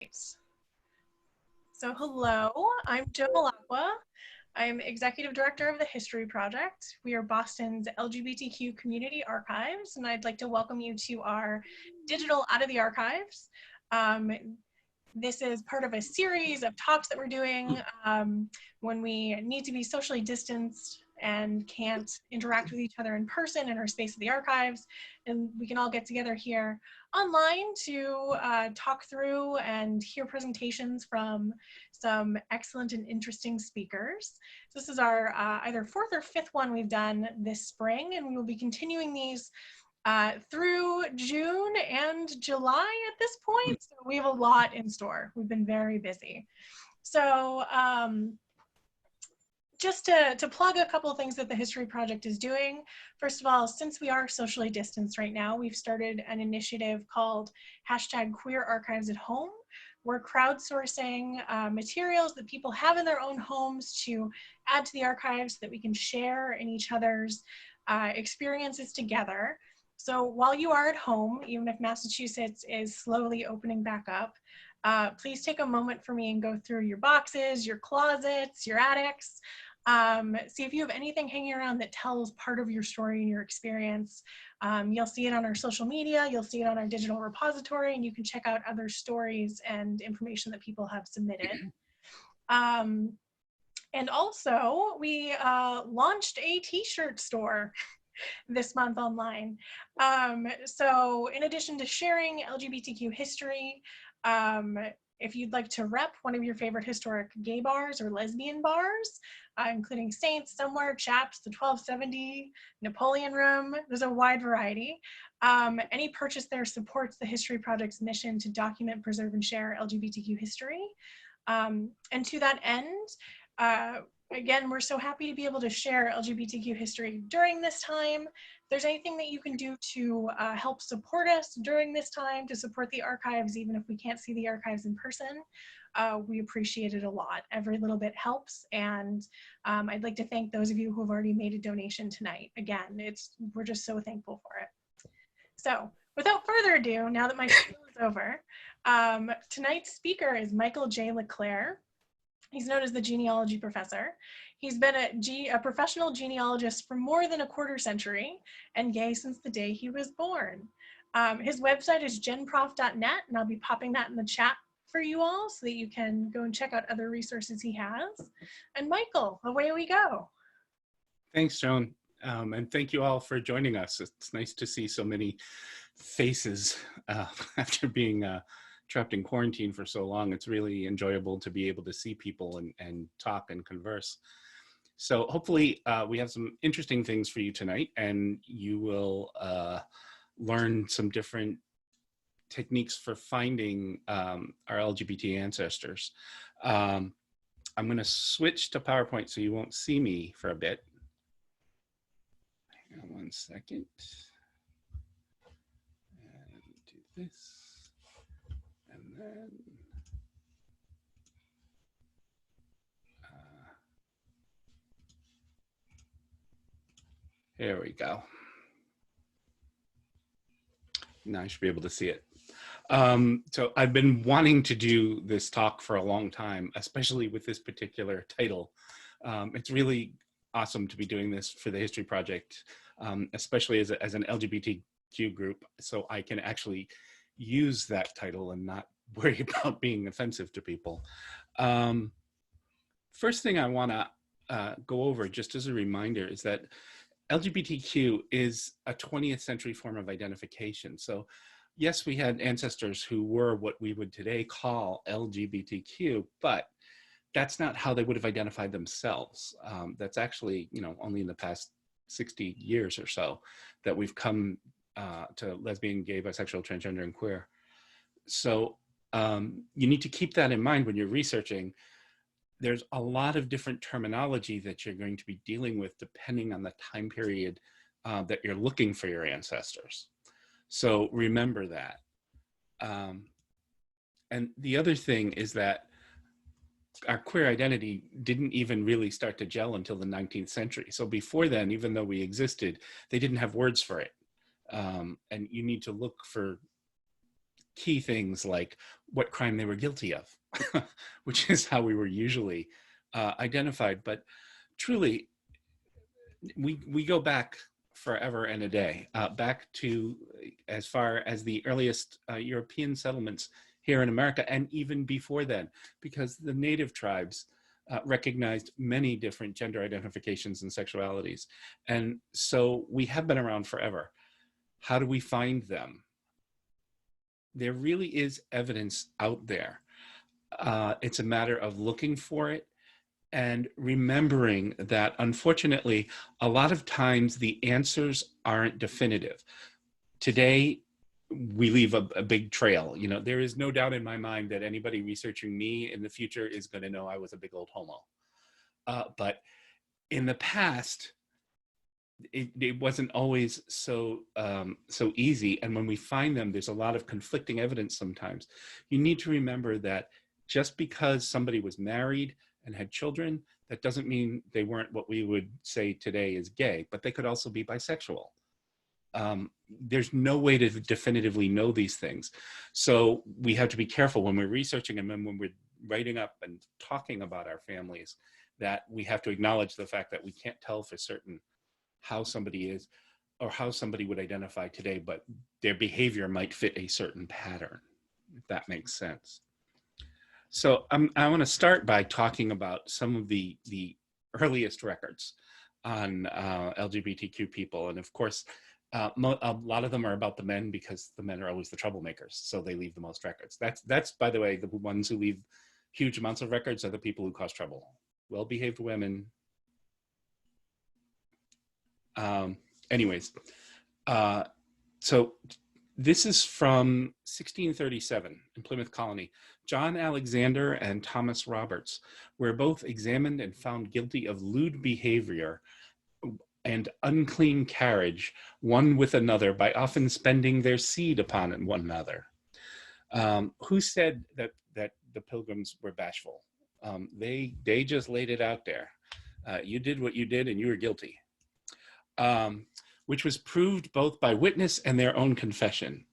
So hello, I'm Jo Leclerc. I'm Executive Director of the History Project. We are Boston's LGBTQ community archives, and I'd like to welcome you to our digital Out of the Archives. This is part of a series of talks that we're doing when we need to be socially distanced and can't interact with each other in person in our space of the archives. And we can all get together here online to talk through and hear presentations from some excellent and interesting speakers. So this is our either fourth or fifth one we've done this spring, and we will be continuing these through June and July at this point. So we have a lot in store. We've been very busy. So just to plug a couple of things that the History Project is doing. First of all, since we are socially distanced right now, we've started an initiative called #QueerArchivesAtHome. We're crowdsourcing materials that people have in their own homes to add to the archives so that we can share in each other's experiences together. So while you are at home, even if Massachusetts is slowly opening back up, please take a moment for me and go through your boxes, your closets, your attics. See if you have anything hanging around that tells part of your story and your experience. You'll see it on our social media, you'll see it on our digital repository, and you can check out other stories and information that people have submitted. And also, we launched a t-shirt store this month online. So in addition to sharing LGBTQ history, if you'd like to rep one of your favorite historic gay bars or lesbian bars, including Saints, Somewhere, Chaps, the 1270, Napoleon Room, there's a wide variety. Any purchase there supports the History Project's mission to document, preserve, and share LGBTQ history. And to that end, again, we're so happy to be able to share LGBTQ history during this time. If there's anything that you can do to help support us during this time, to support the archives, even if we can't see the archives in person, we appreciate it a lot. Every little bit helps, and I'd like to thank those of you who have already made a donation tonight. Again, we're just so thankful for it. So without further ado, now that my spiel is over, tonight's speaker is Michael J Leclair. He's known as the Genealogy Professor. He's been a professional genealogist for more than a quarter century and gay since the day he was born. His website is genprof.net, and I'll be popping that in the chat for you all so that you can go and check out other resources he has. And Michael, away we go. Thanks, Joan. And thank you all for joining us. It's nice to see so many faces after being trapped in quarantine for so long. It's really enjoyable to be able to see people and talk and converse. So hopefully we have some interesting things for you tonight, and you will learn some different techniques for finding our LGBT ancestors. I'm gonna switch to PowerPoint so you won't see me for a bit. Hang on one second. And do this. And then, there we go. Now I should be able to see it. So I've been wanting to do this talk for a long time, especially with this particular title. It's really awesome to be doing this for the History Project, especially as an LGBTQ group, so I can actually use that title and not worry about being offensive to people. First thing I want to go over, just as a reminder, is that LGBTQ is a 20th century form of identification. So yes, we had ancestors who were what we would today call LGBTQ, but that's not how they would have identified themselves. That's actually, only in the past 60 years or so that we've come to lesbian, gay, bisexual, transgender, and queer. So you need to keep that in mind when you're researching. There's a lot of different terminology that you're going to be dealing with depending on the time period that you're looking for your ancestors. So remember that. And the other thing is that our queer identity didn't even really start to gel until the 19th century. So before then, even though we existed, they didn't have words for it. And you need to look for key things like what crime they were guilty of, which is how we were usually identified. But truly, we go back forever and a day, back to as far as the earliest European settlements here in America, and even before then, because the native tribes recognized many different gender identifications and sexualities. And so we have been around forever. How do we find them? There really is evidence out there. It's a matter of looking for it and remembering that, unfortunately, a lot of times the answers aren't definitive. Today, we leave a big trail. You know, there is no doubt in my mind that anybody researching me in the future is going to know I was a big old homo. But in the past, it wasn't always so easy. And when we find them, there's a lot of conflicting evidence sometimes. You need to remember that just because somebody was married and had children, that doesn't mean they weren't what we would say today is gay, but they could also be bisexual. There's no way to definitively know these things. So we have to be careful when we're researching them and when we're writing up and talking about our families, that we have to acknowledge the fact that we can't tell for certain how somebody is or how somebody would identify today, but their behavior might fit a certain pattern, if that makes sense. So I want to start by talking about some of the earliest records on LGBTQ people. And of course, a lot of them are about the men because the men are always the troublemakers. So they leave the most records. That's by the way, the ones who leave huge amounts of records are the people who cause trouble. Well-behaved women. Anyways, so this is from 1637 in Plymouth Colony. John Alexander and Thomas Roberts were both examined and found guilty of lewd behavior and unclean carriage one with another by often spending their seed upon one another. Who said that the Pilgrims were bashful? They just laid it out there. You did what you did and you were guilty. Which was proved both by witness and their own confession.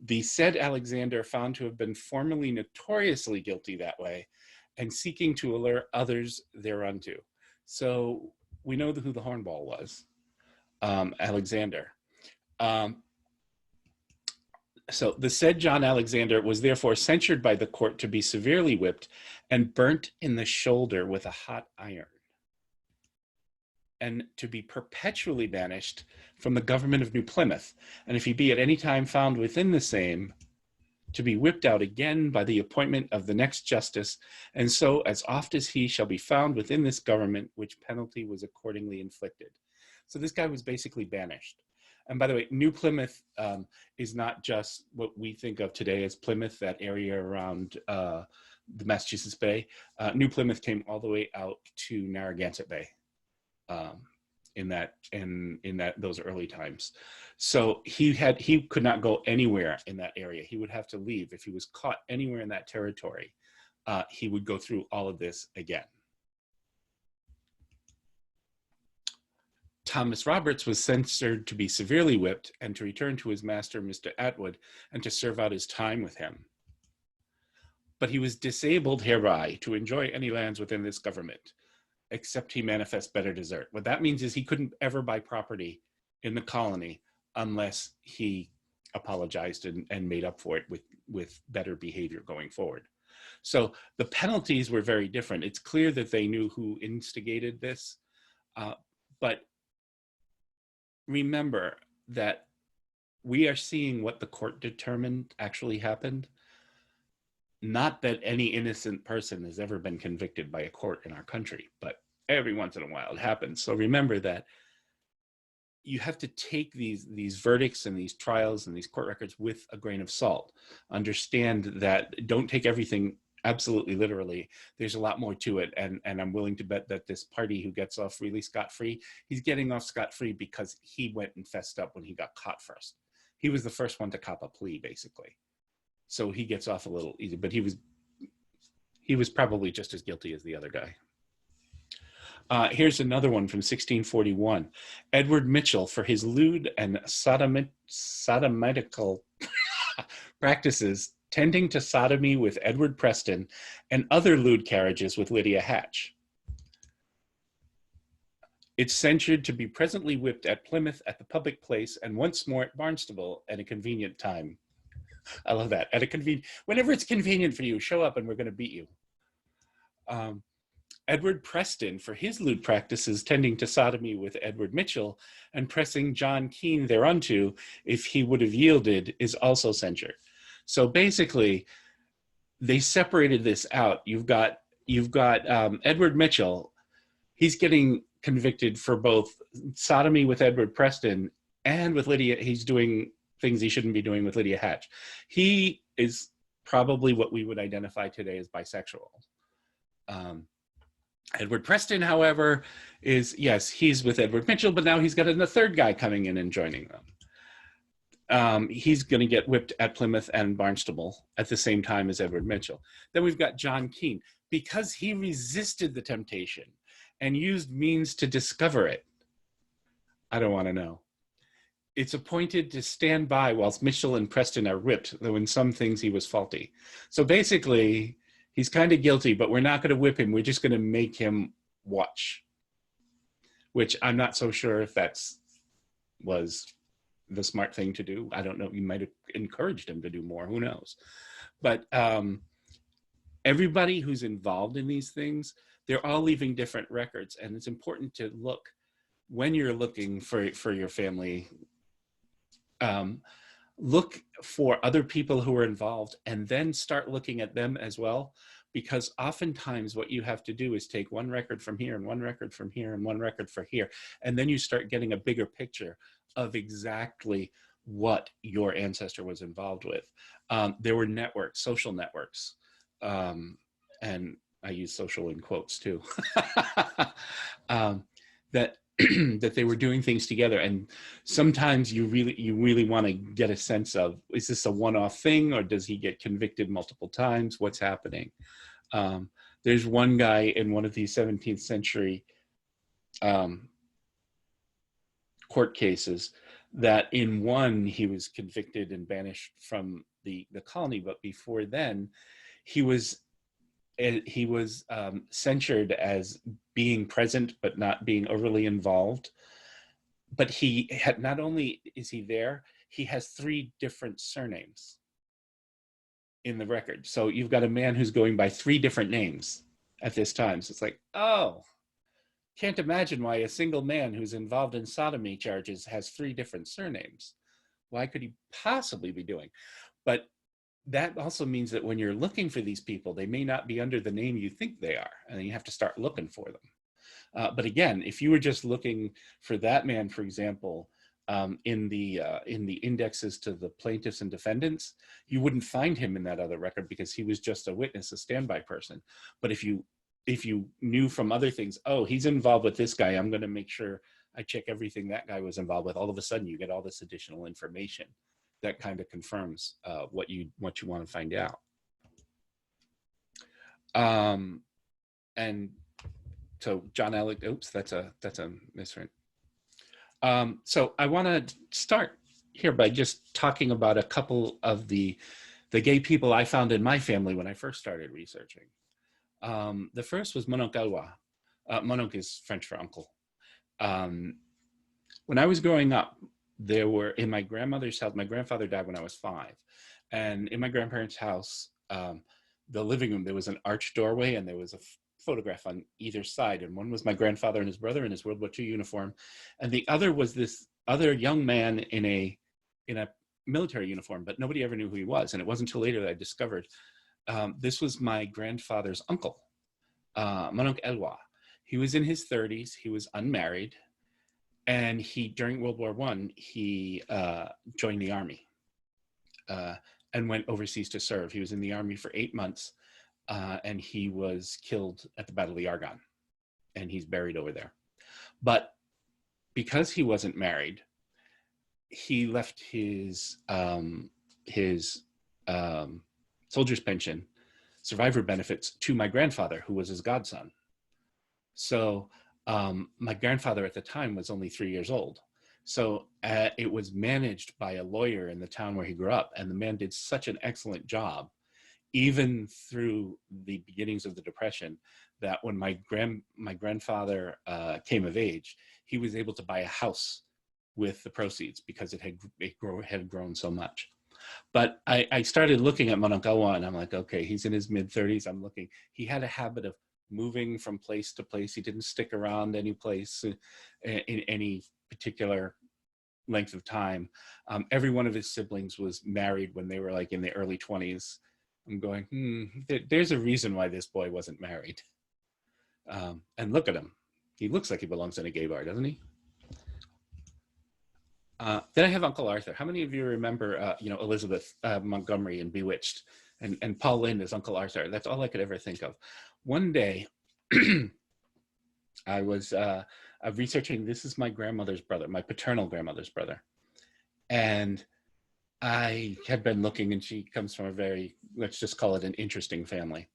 The said Alexander found to have been formerly notoriously guilty that way and seeking to allure others thereunto. So we know who the hornball was, Alexander. So the said John Alexander was therefore censured by the court to be severely whipped and burnt in the shoulder with a hot iron, and to be perpetually banished from the government of New Plymouth, and if he be at any time found within the same, to be whipped out again by the appointment of the next justice, and so as oft as he shall be found within this government, which penalty was accordingly inflicted. So this guy was basically banished. And by the way, New Plymouth is not just what we think of today as Plymouth, that area around the Massachusetts Bay. New Plymouth came all the way out to Narragansett Bay. In those early times. So he could not go anywhere in that area. He would have to leave. If he was caught anywhere in that territory, he would go through all of this again. Thomas Roberts was censured to be severely whipped and to return to his master, Mr. Atwood, and to serve out his time with him. But he was disabled hereby to enjoy any lands within this government, except he manifest better desert. What that means is he couldn't ever buy property in the colony unless he apologized and made up for it with better behavior going forward. So the penalties were very different. It's clear that they knew who instigated this, but remember that we are seeing what the court determined actually happened. Not that any innocent person has ever been convicted by a court in our country, but every once in a while it happens. So remember that you have to take these verdicts and these trials and these court records with a grain of salt. Understand that, don't take everything absolutely literally. There's a lot more to it, and I'm willing to bet that this party who gets off really scot-free, he's getting off scot-free because he went and fessed up when he got caught first. He was the first one to cop a plea, basically. So he gets off a little easy, but he was probably just as guilty as the other guy. Here's another one from 1641. Edward Mitchell, for his lewd and sodomitical, practices tending to sodomy with Edward Preston and other lewd carriages with Lydia Hatch. It's censured to be presently whipped at Plymouth at the public place and once more at Barnstable at a convenient time. I love that. Whenever it's convenient for you, show up and we're going to beat you. Edward Preston, for his lewd practices tending to sodomy with Edward Mitchell and pressing John Keene thereunto, if he would have yielded, is also censured. So basically, they separated this out. You've got Edward Mitchell. He's getting convicted for both sodomy with Edward Preston and with Lydia. He's doing things he shouldn't be doing with Lydia Hatch. He is probably what we would identify today as bisexual. Edward Preston, however, is, yes, he's with Edward Mitchell, but now he's got a third guy coming in and joining them. He's going to get whipped at Plymouth and Barnstable at the same time as Edward Mitchell. Then we've got John Keene. Because he resisted the temptation and used means to discover it, I don't want to know. It's appointed to stand by whilst Mitchell and Preston are whipped, though in some things he was faulty. So basically, he's kind of guilty, but we're not going to whip him. We're just going to make him watch, which I'm not so sure if was the smart thing to do. I don't know. You might have encouraged him to do more. Who knows? But everybody who's involved in these things, they're all leaving different records. And it's important to look, when you're looking for your family, look for other people who are involved and then start looking at them as well. Because oftentimes what you have to do is take one record from here and one record from here and one record for here. And then you start getting a bigger picture of exactly what your ancestor was involved with. There were networks, social networks, and I use social in quotes too, that that they were doing things together. And sometimes you really want to get a sense of, is this a one-off thing, or does he get convicted multiple times? What's happening? There's one guy in one of these 17th century court cases that in one he was convicted and banished from the colony, but before then he was censured as being present but not being overly involved. But he had, not only is he there, he has 3 different surnames in the record. So you've got a man who's going by 3 different names at this time. So it's like, oh, can't imagine why a single man who's involved in sodomy charges has 3 different surnames. Why could he possibly be doing? But that also means that when you're looking for these people, they may not be under the name you think they are, and you have to start looking for them. But again, if you were just looking for that man, for example, in the indexes to the plaintiffs and defendants, you wouldn't find him in that other record because he was just a witness, a standby person. But if you knew from other things, oh, he's involved with this guy, I'm going to make sure I check everything that guy was involved with, all of a sudden you get all this additional information that kind of confirms what you want to find out. And so John Alec, oops, that's a misprint. So I want to start here by just talking about a couple of the gay people I found in my family when I first started researching. The first was Mononc Eloi. Mononc is French for uncle. When I was growing up, there were, in my grandmother's house, my grandfather died when I was 5. And in my grandparents' house, the living room, there was an arched doorway and there was a photograph on either side. And one was my grandfather and his brother in his World War II uniform. And the other was this other young man in a military uniform, but nobody ever knew who he was. And it wasn't until later that I discovered this was my grandfather's uncle, Mononc Eloi. He was in his 30s. He was unmarried. And during World War I, he joined the army and went overseas to serve. He was in the army for 8 months, and he was killed at the Battle of the Argonne, and he's buried over there. But because he wasn't married, he left his soldier's pension, survivor benefits, to my grandfather, who was his godson. So my grandfather at the time was only 3 years old. So it was managed by a lawyer in the town where he grew up, and the man did such an excellent job, even through the beginnings of the Depression, that when my grandfather came of age, he was able to buy a house with the proceeds because it had grown so much. But I started looking at Manakawa, and I'm like, okay, he's in his mid-30s. I'm looking. He had a habit of moving from place to place. He didn't stick around any place in any particular length of time. Every one of his siblings was married when they were like in the early 20s. I'm going, there's a reason why this boy wasn't married. And look at him. He looks like he belongs in a gay bar, doesn't he? Then I have Uncle Arthur. How many of you remember, Elizabeth Montgomery in Bewitched, and Paul Lynde as Uncle Arthur? That's all I could ever think of. One day, I was researching. This is my grandmother's brother, my paternal grandmother's brother, and I had been looking, and she comes from a very, let's just call it an interesting family.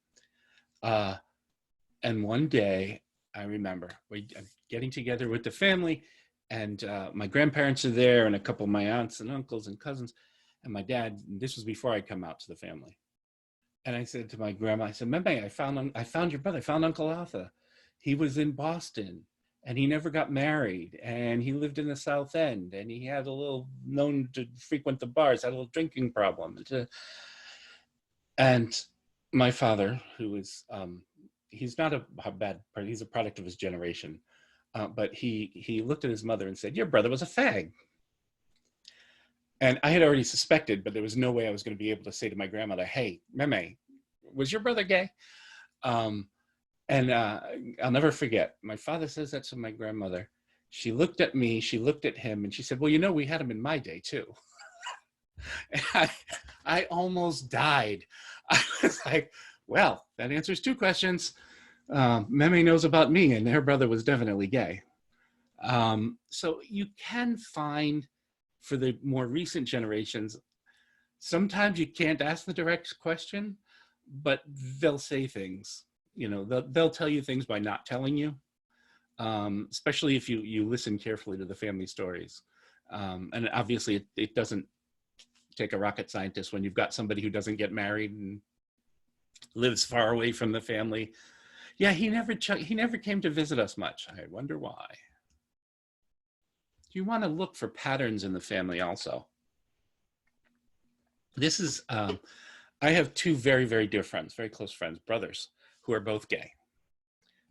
And one day, I remember I'm getting together with the family, and my grandparents are there, and a couple of my aunts and uncles and cousins, and my dad. And this was before I come out to the family. And I said to my grandma, I said, Meme, I found your brother. I found Uncle Arthur. He was in Boston, and he never got married, and he lived in the South End, and he had a little, known to frequent the bars, had a little drinking problem. And my father, who is, he's not a bad, he's a product of his generation, but he looked at his mother and said, your brother was a fag. And I had already suspected, but there was no way I was going to be able to say to my grandmother, hey, Meme, was your brother gay? And I'll never forget, my father says that to my grandmother. She looked at me, she looked at him, and she said, well, you know, we had him in my day too. And I almost died. I was like, well, that answers two questions. Meme knows about me, and her brother was definitely gay. So you can find, for the more recent generations, sometimes you can't ask the direct question, but they'll say things. You know, they'll tell you things by not telling you, especially if you listen carefully to the family stories. And obviously, it doesn't take a rocket scientist when you've got somebody who doesn't get married and lives far away from the family. Yeah, he never came to visit us much. I wonder why. You want to look for patterns in the family also. This is, I have two very, very dear friends, very close friends, brothers, who are both gay.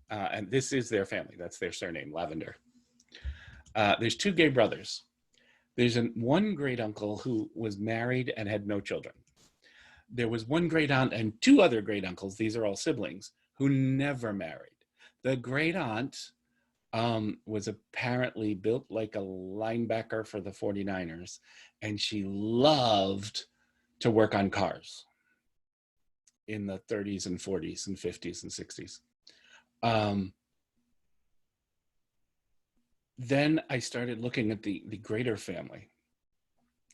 And this is their family. That's their surname, Lavender. There's two gay brothers. There's one great uncle who was married and had no children. There was one great aunt and two other great uncles, these are all siblings, who never married. The great aunt was apparently built like a linebacker for the 49ers, and she loved to work on cars in the 30s and 40s and 50s and 60s. Then I started looking at the greater family.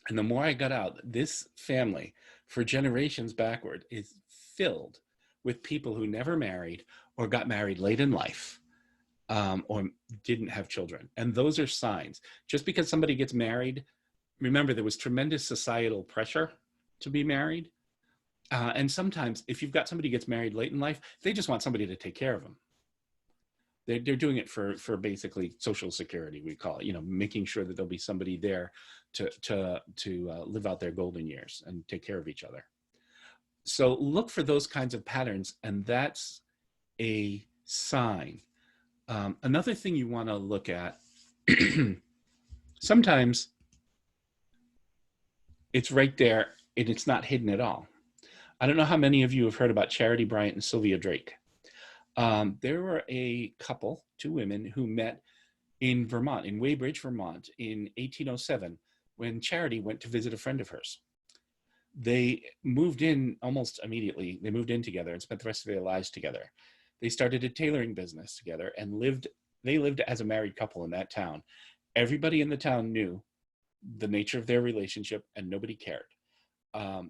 And the more I got out, this family, for generations backward, is filled with people who never married or got married late in life, or didn't have children. And those are signs. Just because somebody gets married, remember there was tremendous societal pressure to be married. And sometimes if you've got somebody who gets married late in life, they just want somebody to take care of them. They're doing it for basically social security, we call it, you know, making sure that there'll be somebody there to live out their golden years and take care of each other. So look for those kinds of patterns, and that's a sign. Another thing you want to look at, sometimes it's right there and it's not hidden at all. I don't know how many of you have heard about Charity Bryant and Sylvia Drake. There were a couple, two women, who met in Vermont, in Weybridge, Vermont, in 1807, when Charity went to visit a friend of hers. They moved in almost immediately. They moved in together and spent the rest of their lives together. They started a tailoring business together and they lived as a married couple in that town. Everybody in the town knew the nature of their relationship, and nobody cared.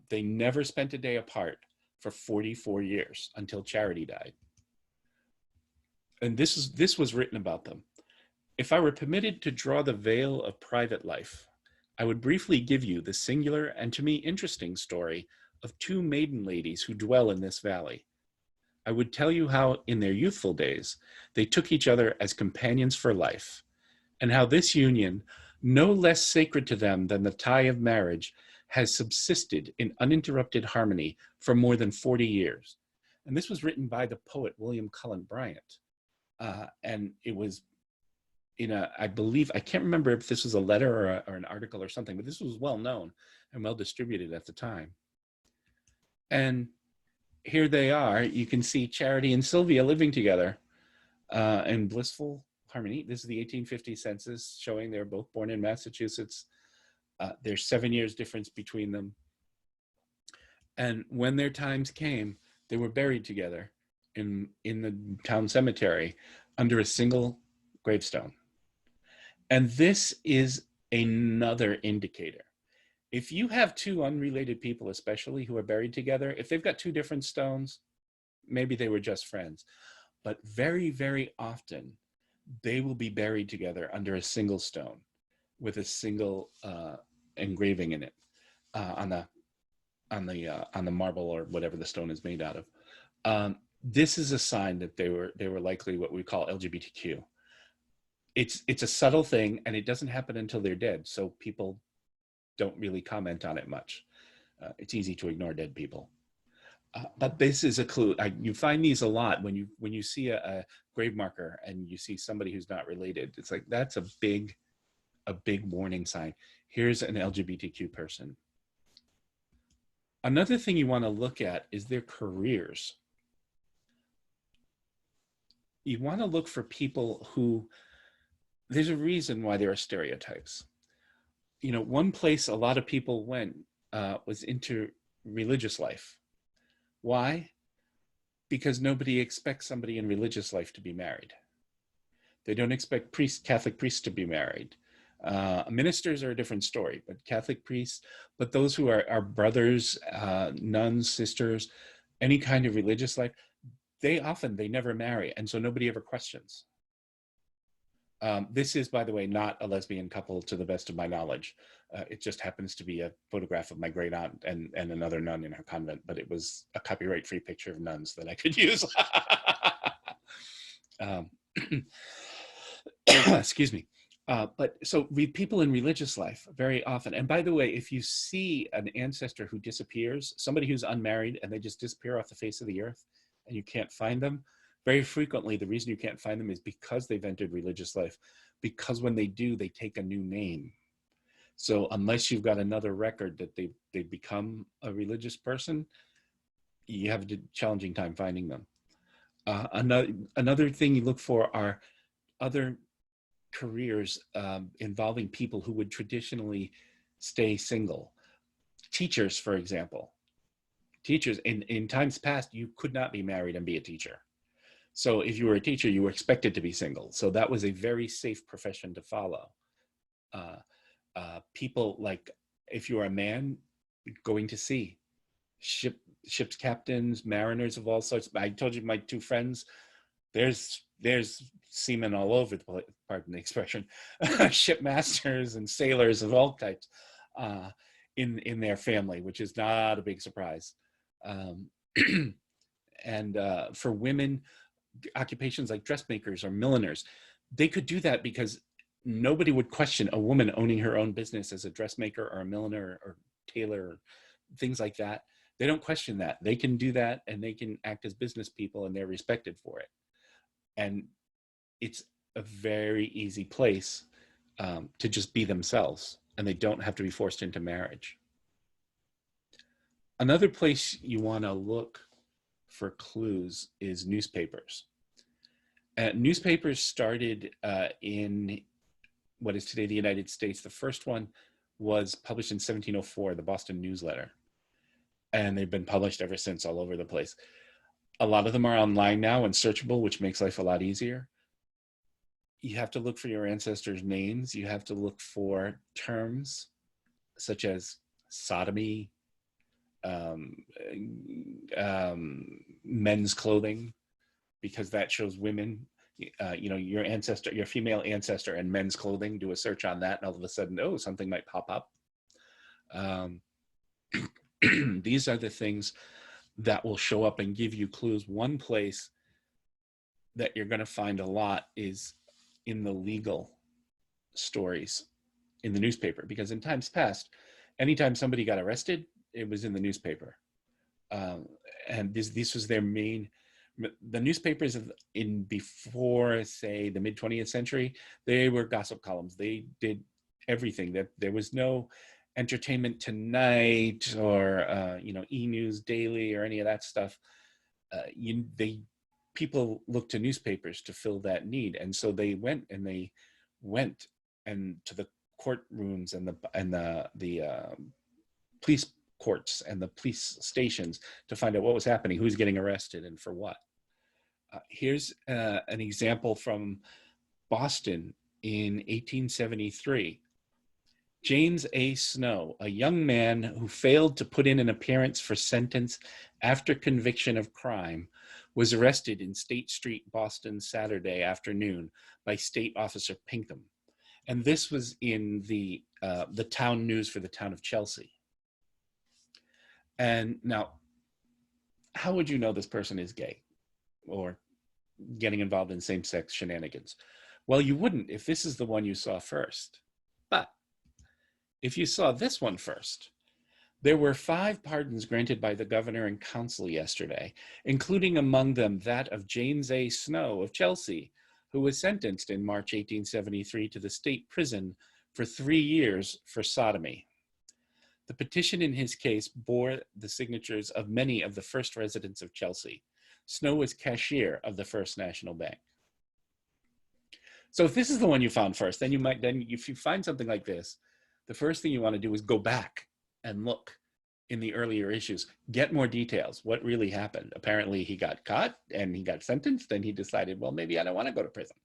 They never spent a day apart for 44 years until Charity died. And this was written about them. If I were permitted to draw the veil of private life, I would briefly give you the singular and to me interesting story of two maiden ladies who dwell in this valley. I would tell you how, in their youthful days, they took each other as companions for life, and how this union, no less sacred to them than the tie of marriage, has subsisted in uninterrupted harmony for more than 40 years. And this was written by the poet William Cullen Bryant. And it was in a, I believe, I can't remember if this was a letter or an article or something, but this was well known and well distributed at the time. And here they are. You can see Charity and Sylvia living together in blissful harmony. This is the 1850 census showing they're both born in Massachusetts. There's 7 years difference between them. And when their times came, they were buried together in the town cemetery under a single gravestone. And this is another indicator. If you have two unrelated people, especially who are buried together, if they've got two different stones, maybe they were just friends. But very, very often, they will be buried together under a single stone with a single engraving in it on the marble or whatever the stone is made out of. This is a sign that they were likely what we call LGBTQ. It's a subtle thing, and it doesn't happen until they're dead, so people don't really comment on it much. It's easy to ignore dead people. But this is a clue. You find these a lot when you see a grave marker and you see somebody who's not related. It's like, that's a big warning sign. Here's an LGBTQ person. Another thing you want to look at is their careers. You want to look for people who, there's a reason why there are stereotypes. You know, one place a lot of people went was into religious life. Why? Because nobody expects somebody in religious life to be married. They don't expect Catholic priests to be married. Ministers are a different story, but Catholic priests, but those who are brothers, nuns, sisters, any kind of religious life, they never marry, and so nobody ever questions. This is, by the way, not a lesbian couple to the best of my knowledge. It just happens to be a photograph of my great aunt and another nun in her convent, but it was a copyright-free picture of nuns that I could use. Excuse me. But so people in religious life very often, and by the way, if you see an ancestor who disappears, somebody who's unmarried and they just disappear off the face of the earth and you can't find them, very frequently the reason you can't find them is because they've entered religious life, because when they do, they take a new name. So unless you've got another record that they've become a religious person, you have a challenging time finding them. Another thing you look for are other careers involving people who would traditionally stay single. Teachers, for example. Teachers, in times past, you could not be married and be a teacher. So if you were a teacher, you were expected to be single. So that was a very safe profession to follow. People like, if you're a man, going to sea, ship's captains, mariners of all sorts. I told you my two friends, there's seamen all over the place, pardon the expression, shipmasters and sailors of all types in their family, which is not a big surprise. And for women, occupations like dressmakers or milliners, they could do that because nobody would question a woman owning her own business as a dressmaker or a milliner or tailor, or things like that. They don't question that. They can do that and they can act as business people and they're respected for it. And it's a very easy place to just be themselves, and they don't have to be forced into marriage. Another place you want to look for clues is newspapers. Newspapers started in what is today the United States. The first one was published in 1704, the Boston Newsletter. And they've been published ever since all over the place. A lot of them are online now and searchable, which makes life a lot easier. You have to look for your ancestors' names. You have to look for terms such as sodomy, men's clothing, because that shows women. your ancestor, your female ancestor and men's clothing, do a search on that, and all of a sudden, oh, something might pop up. These are the things that will show up and give you clues. One place that you're going to find a lot is in the legal stories in the newspaper, because in times past, anytime somebody got arrested, it was in the newspaper. And this was their main, the newspapers in before, say, the mid 20th century, they were gossip columns. They did everything. That there was no Entertainment Tonight or E-News Daily or any of that stuff. People looked to newspapers to fill that need, and so they went and to the courtrooms and the police courts and the police stations to find out what was happening, who's getting arrested, and for what. Here's an example from Boston in 1873. James A. Snow, a young man who failed to put in an appearance for sentence after conviction of crime, was arrested in State Street, Boston, Saturday afternoon by State Officer Pinkham. And this was in the town news for the town of Chelsea. And now, how would you know this person is gay or getting involved in same-sex shenanigans? Well, you wouldn't if this is the one you saw first. But if you saw this one first, there were 5 pardons granted by the governor and council yesterday, including among them that of James A. Snow of Chelsea, who was sentenced in March 1873 to the state prison for 3 years for sodomy. The petition in his case bore the signatures of many of the first residents of Chelsea. Snow was cashier of the First National Bank. So if this is the one you found first, then if you find something like this, the first thing you want to do is go back and look in the earlier issues, get more details, what really happened. Apparently he got caught and he got sentenced, and he decided, well, maybe I don't want to go to prison.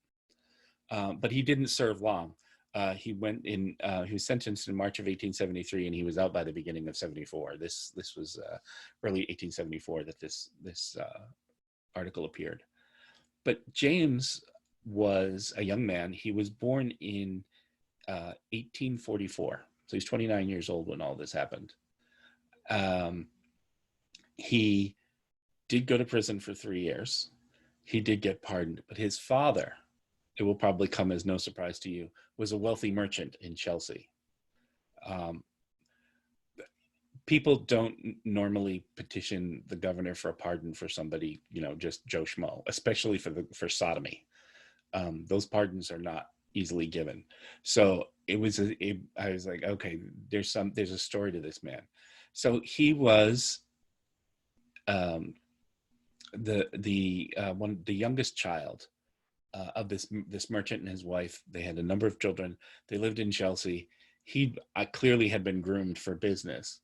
But he didn't serve long. He was sentenced in March of 1873, and he was out by the beginning of 74. This was early 1874 that this article appeared. But James was a young man. He was born in 1844. So he's 29 years old when all this happened. He did go to prison for 3 years. He did get pardoned, but his father, it will probably come as no surprise to you, was a wealthy merchant in Chelsea. People don't normally petition the governor for a pardon for somebody, just Joe Schmo, especially for sodomy. Those pardons are not easily given. So I was like, okay, there's a story to this man. So he was the youngest child of this merchant and his wife. They had a number of children. They lived in Chelsea. He clearly had been groomed for business.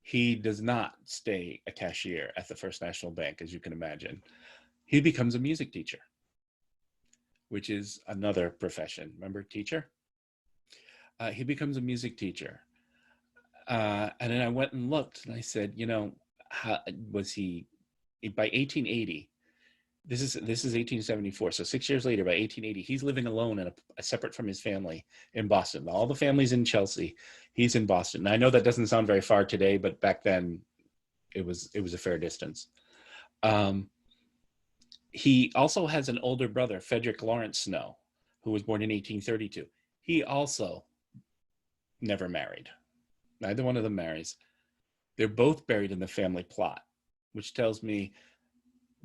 He does not stay a cashier at the First National Bank, as you can imagine. He becomes a music teacher, which is another profession. Remember, teacher? He becomes a music teacher. And then I went and looked, and I said, how was he, by 1880, this is 1874, so 6 years later, by 1880, he's living alone and separate from his family in Boston. All the family's in Chelsea. He's in Boston. And I know that doesn't sound very far today, but back then it was a fair distance. He also has an older brother, Frederick Lawrence Snow, who was born in 1832. He also never married. Neither one of them marries. They're both buried in the family plot, which tells me,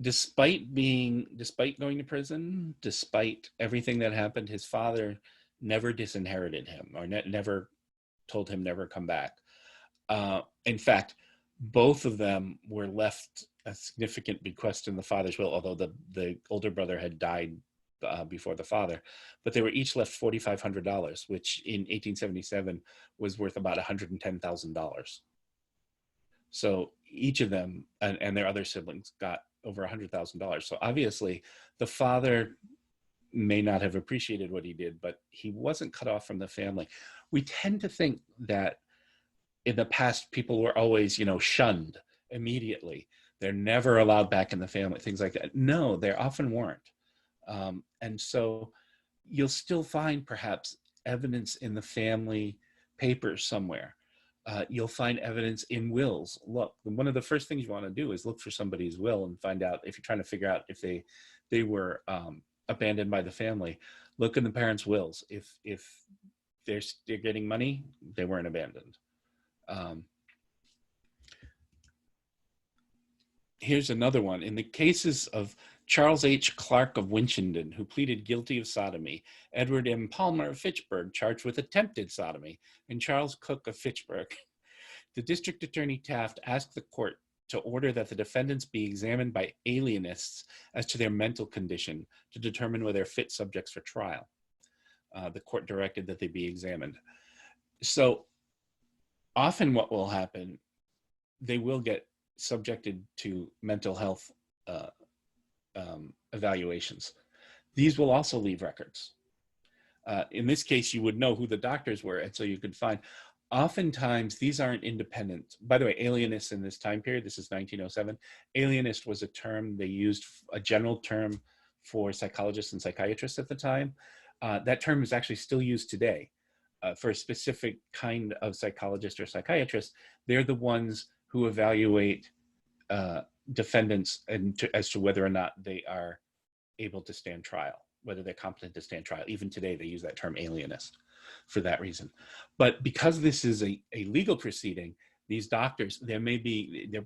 despite going to prison, despite everything that happened, his father never disinherited him or never told him never come back. In fact, both of them were left a significant bequest in the father's will, although the older brother had died before the father, but they were each left $4,500, which in 1877 was worth about $110,000. So each of them and their other siblings got over $100,000. So obviously the father may not have appreciated what he did, but he wasn't cut off from the family. We tend to think that in the past, people were always, shunned immediately. They're never allowed back in the family, things like that. No, they often weren't. And so you'll still find perhaps evidence in the family papers somewhere. You'll find evidence in wills. Look, one of the first things you want to do is look for somebody's will and find out, if you're trying to figure out if they were abandoned by the family. Look in the parents' wills. If they're getting money, they weren't abandoned. Here's another one. In the cases of Charles H. Clark of Winchendon, who pleaded guilty of sodomy, Edward M. Palmer of Fitchburg, charged with attempted sodomy, and Charles Cook of Fitchburg, the district attorney Taft asked the court to order that the defendants be examined by alienists as to their mental condition to determine whether they're fit subjects for trial. The court directed that they be examined. So often what will happen, they will get subjected to mental health evaluations. These will also leave records. In this case, you would know who the doctors were, and so you could find. Oftentimes, these aren't independent. By the way, alienist in this time period, this is 1907. Alienist was a term they used, a general term for psychologists and psychiatrists at the time. That term is actually still used today for a specific kind of psychologist or psychiatrist. They're the ones who evaluate defendants as to whether or not they are able to stand trial, whether they're competent to stand trial. Even today, they use that term alienist for that reason. But because this is a legal proceeding, these doctors, they're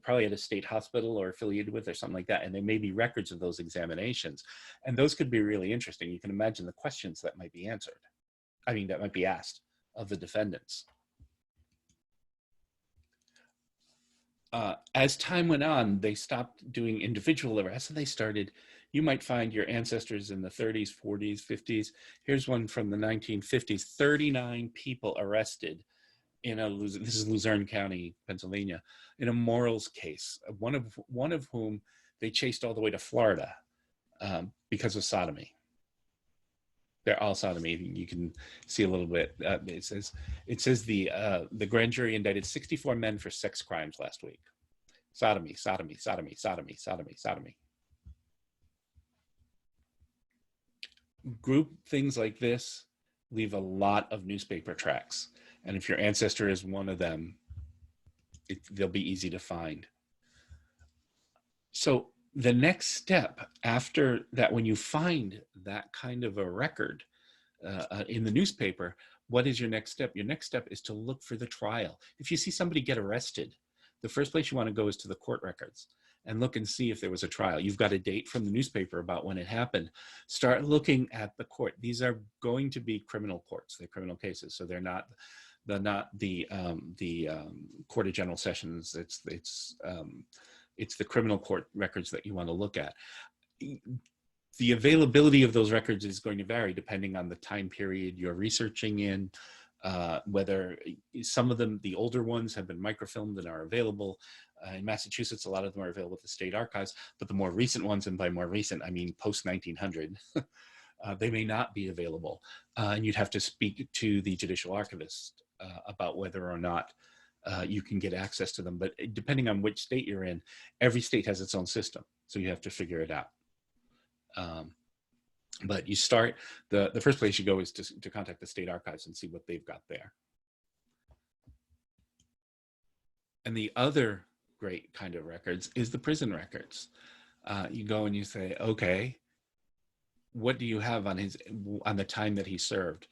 probably at a state hospital or affiliated with or something like that, and there may be records of those examinations. And those could be really interesting. You can imagine the questions that might be answered. That might be asked of the defendants. As time went on, they stopped doing individual arrests, and they started, you might find your ancestors in the 30s, 40s, 50s. Here's one from the 1950s, 39 people arrested this is Luzerne County, Pennsylvania, in a morals case, one of whom they chased all the way to Florida because of sodomy. They're all sodomy. You can see a little bit. It says the grand jury indicted 64 men for sex crimes last week. Sodomy, sodomy, sodomy, sodomy, sodomy, sodomy. Group things like this leave a lot of newspaper tracks. And if your ancestor is one of them, they'll be easy to find. So the next step after that, when you find that kind of a record in the newspaper, what is your next step? Your next step is to look for the trial. If you see somebody get arrested, the first place you want to go is to the court records and look and see if there was a trial. You've got a date from the newspaper about when it happened. Start looking at the court. These are going to be criminal courts. They're criminal cases, so they're not the Court of General Sessions. It's the criminal court records that you want to look at. The availability of those records is going to vary depending on the time period you're researching in, whether some of them, the older ones, have been microfilmed and are available. In Massachusetts, a lot of them are available at the state archives, but the more recent ones, and by more recent, I mean post-1900, they may not be available. And you'd have to speak to the judicial archivist about whether or not you can get access to them. But depending on which state you're in, every state has its own system, so you have to figure it out. But you start, the first place you go is to contact the state archives and see what they've got there. And the other great kind of records is the prison records. You go and you say, okay, what do you have on the time that he served?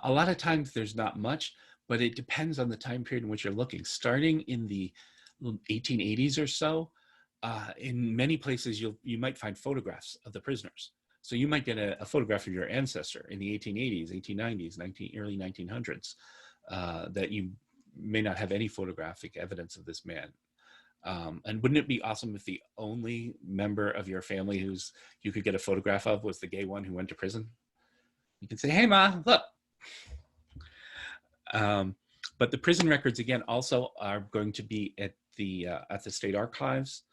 A lot of times there's not much, but it depends on the time period in which you're looking. Starting in the 1880s or so, in many places you might find photographs of the prisoners. So you might get a photograph of your ancestor in the 1880s, 1890s, early 1900s, that you may not have any photographic evidence of this man. And wouldn't it be awesome if the only member of your family you could get a photograph of was the gay one who went to prison? You can say, hey, Ma, look. But the prison records, again, also are going to be at the state archives.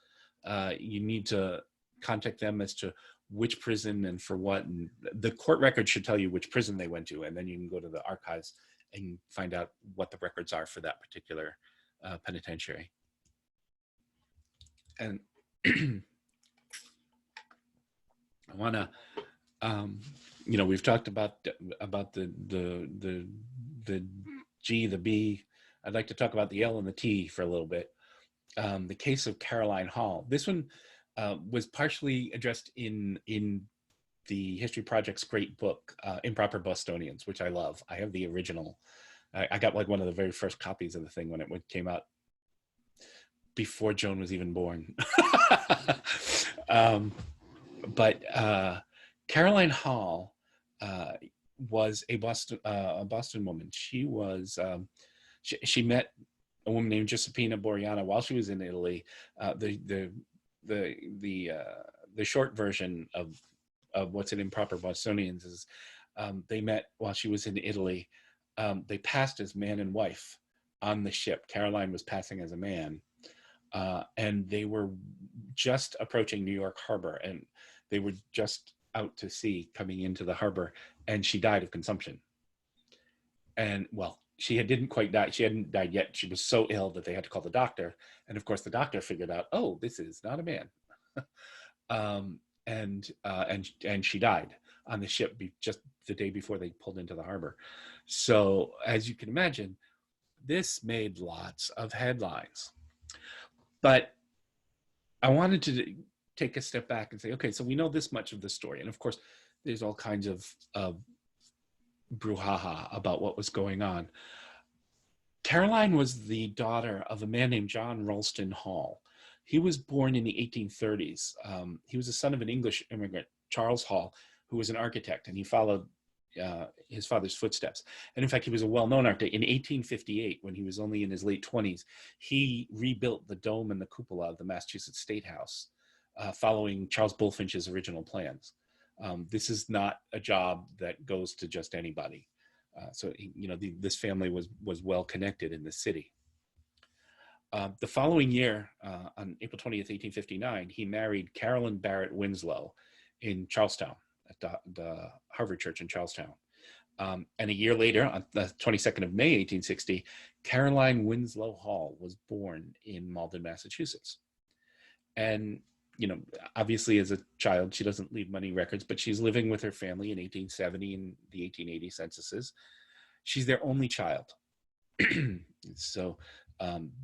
You need to contact them as to which prison and for what. And the court record should tell you which prison they went to, and then you can go to the archives and find out what the records are for that particular penitentiary. And I want to You know, we've talked about the G, the B. I'd like to talk about the L and the T for a little bit. The case of Caroline Hall. This one was partially addressed in the History Project's great book, Improper Bostonians, which I love. I have the original. I got like one of the very first copies of the thing when it came out before Joan was even born. But Caroline Hall was a Boston woman. She was she met a woman named Giuseppina Borriana while she was in Italy. The short version of what's in Improper Bostonians is they met while she was in Italy. They passed as man and wife on the ship. Caroline was passing as a man, and they were just approaching New York Harbor, and they were just out to sea coming into the harbor, and she died of consumption. And well, she didn't quite die. She hadn't died yet. She was so ill that they had to call the doctor. And of course, the doctor figured out, oh, this is not a man. And she died on the ship just the day before they pulled into the harbor. So as you can imagine, this made lots of headlines. But I wanted to take a step back and say, okay, so we know this much of the story. And of course, there's all kinds of brouhaha about what was going on. Caroline was the daughter of a man named John Ralston Hall. He was born in the 1830s. He was the son of an English immigrant, Charles Hall, who was an architect, and he followed his father's footsteps. And in fact, he was a well-known architect. In 1858, when he was only in his late 20s, he rebuilt the dome and the cupola of the Massachusetts State House, following Charles Bulfinch's original plans. This is not a job that goes to just anybody. So, you know, this family was well connected in the city. The following year, on April 20th, 1859, he married Carolyn Barrett Winslow in Charlestown, at the Harvard Church in Charlestown. And a year later, on the 22nd of May, 1860, Caroline Winslow Hall was born in Malden, Massachusetts. And, you know, obviously as a child, she doesn't leave many records, but she's living with her family in 1870 and the 1880 censuses. She's their only child. So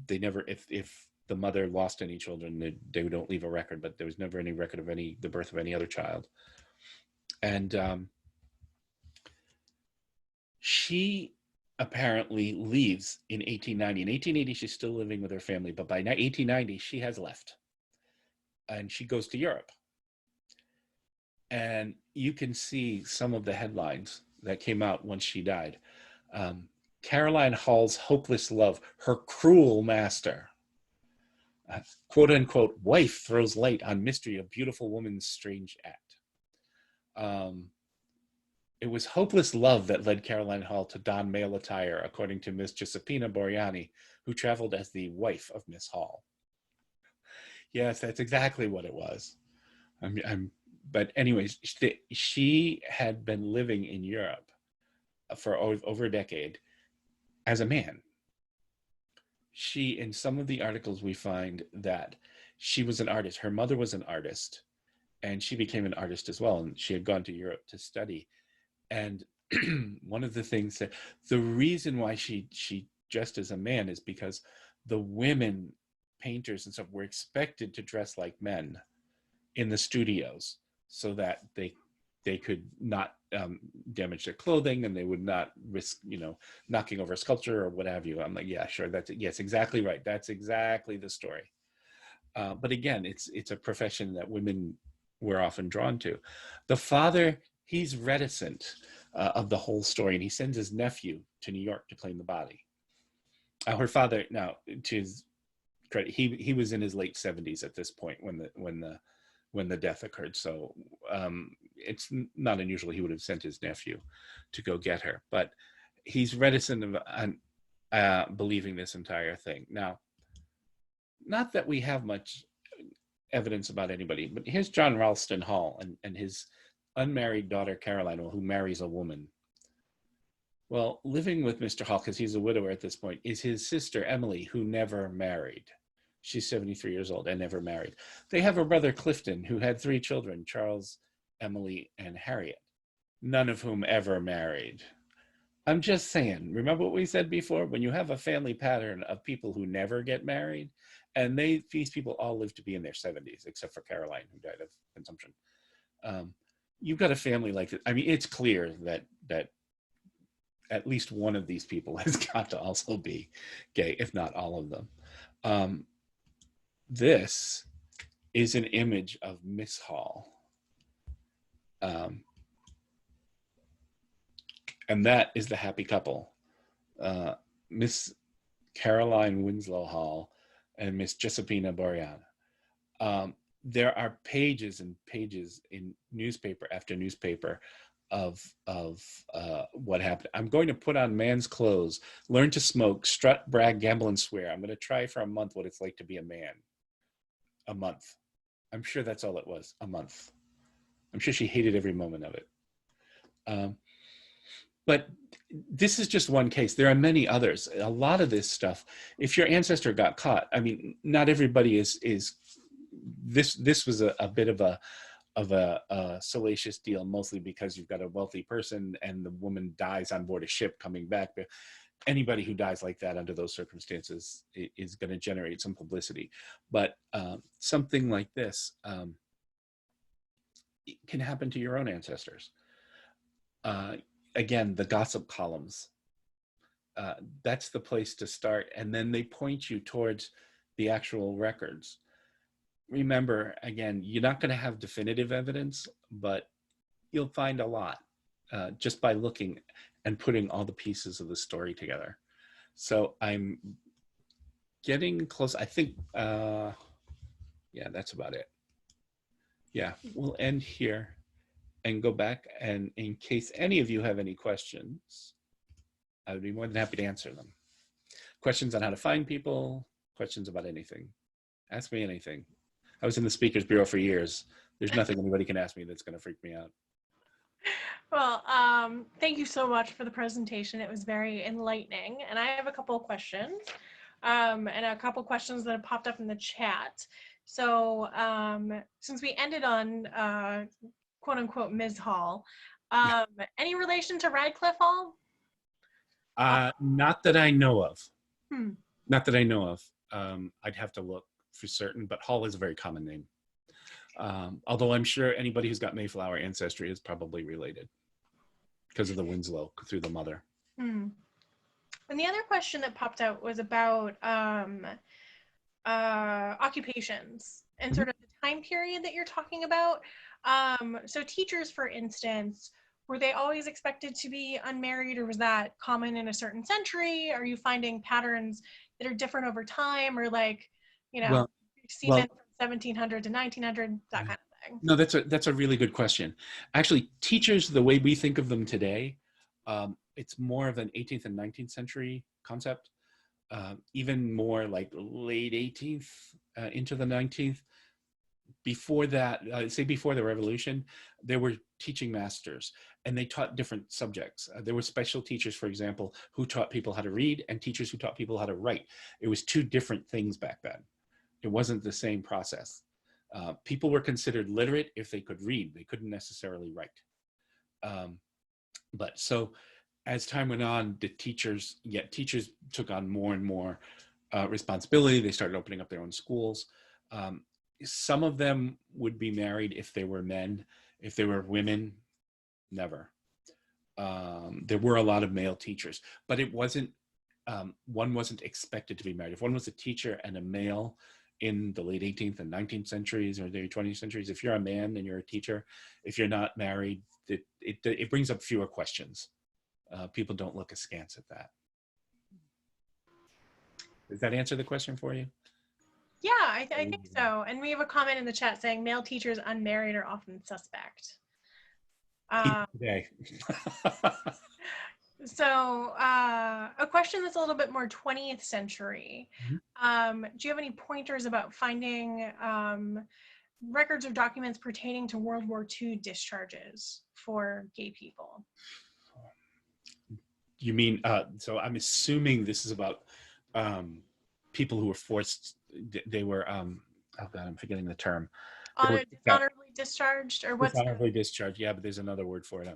they never, if the mother lost any children, they don't leave a record, but there was never any record of the birth of any other child. And she apparently leaves in 1890. In 1880, she's still living with her family, but by 1890, she has left. And she goes to Europe. And you can see some of the headlines that came out once she died. Caroline Hall's hopeless love, her cruel master. Quote unquote, wife throws light on mystery of beautiful woman's strange act. It was hopeless love that led Caroline Hall to don male attire, according to Miss Giuseppina Borriani, who traveled as the wife of Miss Hall. Yes, that's exactly what it was. But anyways, she had been living in Europe for over a decade as a man. In some of the articles we find that she was an artist. Her mother was an artist, and she became an artist as well. And she had gone to Europe to study. And one of the things that the reason why she dressed as a man is because the women painters and stuff were expected to dress like men in the studios so that they could not damage their clothing, and they would not risk, you know, knocking over a sculpture or what have you. I'm like, yeah, sure, yes, exactly right. That's exactly the story. But again, it's a profession that women were often drawn to. The father, he's reticent of the whole story, and he sends his nephew to New York to claim the body. Her father, now to his credit, he was in his late 70s at this point when the death occurred. So it's not unusual he would have sent his nephew to go get her, but he's reticent on believing this entire thing. Now, not that we have much evidence about anybody, but here's John Ralston Hall and his unmarried daughter Caroline, who marries a woman. Well, living with Mr. Hall, because he's a widower at this point, is his sister Emily, who never married. She's 73 years old and never married. They have a brother, Clifton, who had 3 children, Charles, Emily and Harriet, none of whom ever married. I'm just saying, remember what we said before? When you have a family pattern of people who never get married, and these people all live to be in their 70s, except for Caroline, who died of consumption. You've got a family like that. I mean, it's clear that at least one of these people has got to also be gay, if not all of them. This is an image of Miss Hall. And that is the happy couple, Miss Caroline Winslow Hall and Miss Giuseppina Boreana. There are pages and pages in newspaper after newspaper of what happened. I'm going to put on man's clothes, learn to smoke, strut, brag, gamble, and swear. I'm going to try for a month what it's like to be a man. A month. I'm sure that's all it was, a month. I'm sure she hated every moment of it. But this is just one case. There are many others. A lot of this stuff, if your ancestor got caught, I mean, not everybody is this was a bit of a salacious deal, mostly because you've got a wealthy person and the woman dies on board a ship coming back. But anybody who dies like that under those circumstances is going to generate some publicity. But something like this can happen to your own ancestors. Again, the gossip columns, that's the place to start. And then they point you towards the actual records. Remember, again, you're not going to have definitive evidence, but you'll find a lot just by looking and putting all the pieces of the story together. So I'm getting close. I think, yeah, that's about it. Yeah, we'll end here and go back, and in case any of you have any questions, I would be more than happy to answer them. Questions on how to find people, questions about anything. Ask me anything. I was in the Speakers Bureau for years. There's nothing anybody can ask me that's going to freak me out. Well, thank you so much for the presentation. It was very enlightening. And I have a couple of questions, and a couple of questions that have popped up in the chat. So since we ended on quote unquote Ms. Hall, any relation to Radcliffe Hall? Not that I know of. Hmm. Not that I know of. I'd have to look for certain, but Hall is a very common name. Although I'm sure anybody who's got Mayflower ancestry is probably related because of the Winslow through the mother. Hmm. And the other question that popped out was about occupations and sort of the time period that you're talking about. So teachers, for instance, were they always expected to be unmarried, or was that common in a certain century? Are you finding patterns that are different over time, or like, you know, semen from 1700 to 1900, that kind of thing? No, that's a really good question. Actually, teachers, the way we think of them today, it's more of an 18th and 19th century concept, even more like late 18th into the 19th. Before that, say before the Revolution, there were teaching masters, and they taught different subjects. There were special teachers, for example, who taught people how to read, and teachers who taught people how to write. It was two different things back then. It wasn't the same process. People were considered literate if they could read. They couldn't necessarily write. But so as time went on, the teachers took on more and more responsibility. They started opening up their own schools. Some of them would be married if they were men. If they were women, never. There were a lot of male teachers, but it wasn't, one wasn't expected to be married. If one was a teacher and a male in the late 18th and 19th centuries or the 20th centuries, if you're a man and you're a teacher, if you're not married, it brings up fewer questions. People don't look askance at that. Does that answer the question for you? Yeah, I think so. And we have a comment in the chat saying male teachers unmarried are often suspect. Today. So a question that's a little bit more 20th century. Mm-hmm. Do you have any pointers about finding records or documents pertaining to World War II discharges for gay people? You mean, so I'm assuming this is about people who were forced, they were, oh God, I'm forgetting the term. Dishonorably discharged, or what's Dishonorably discharged. Yeah, but there's another word for it.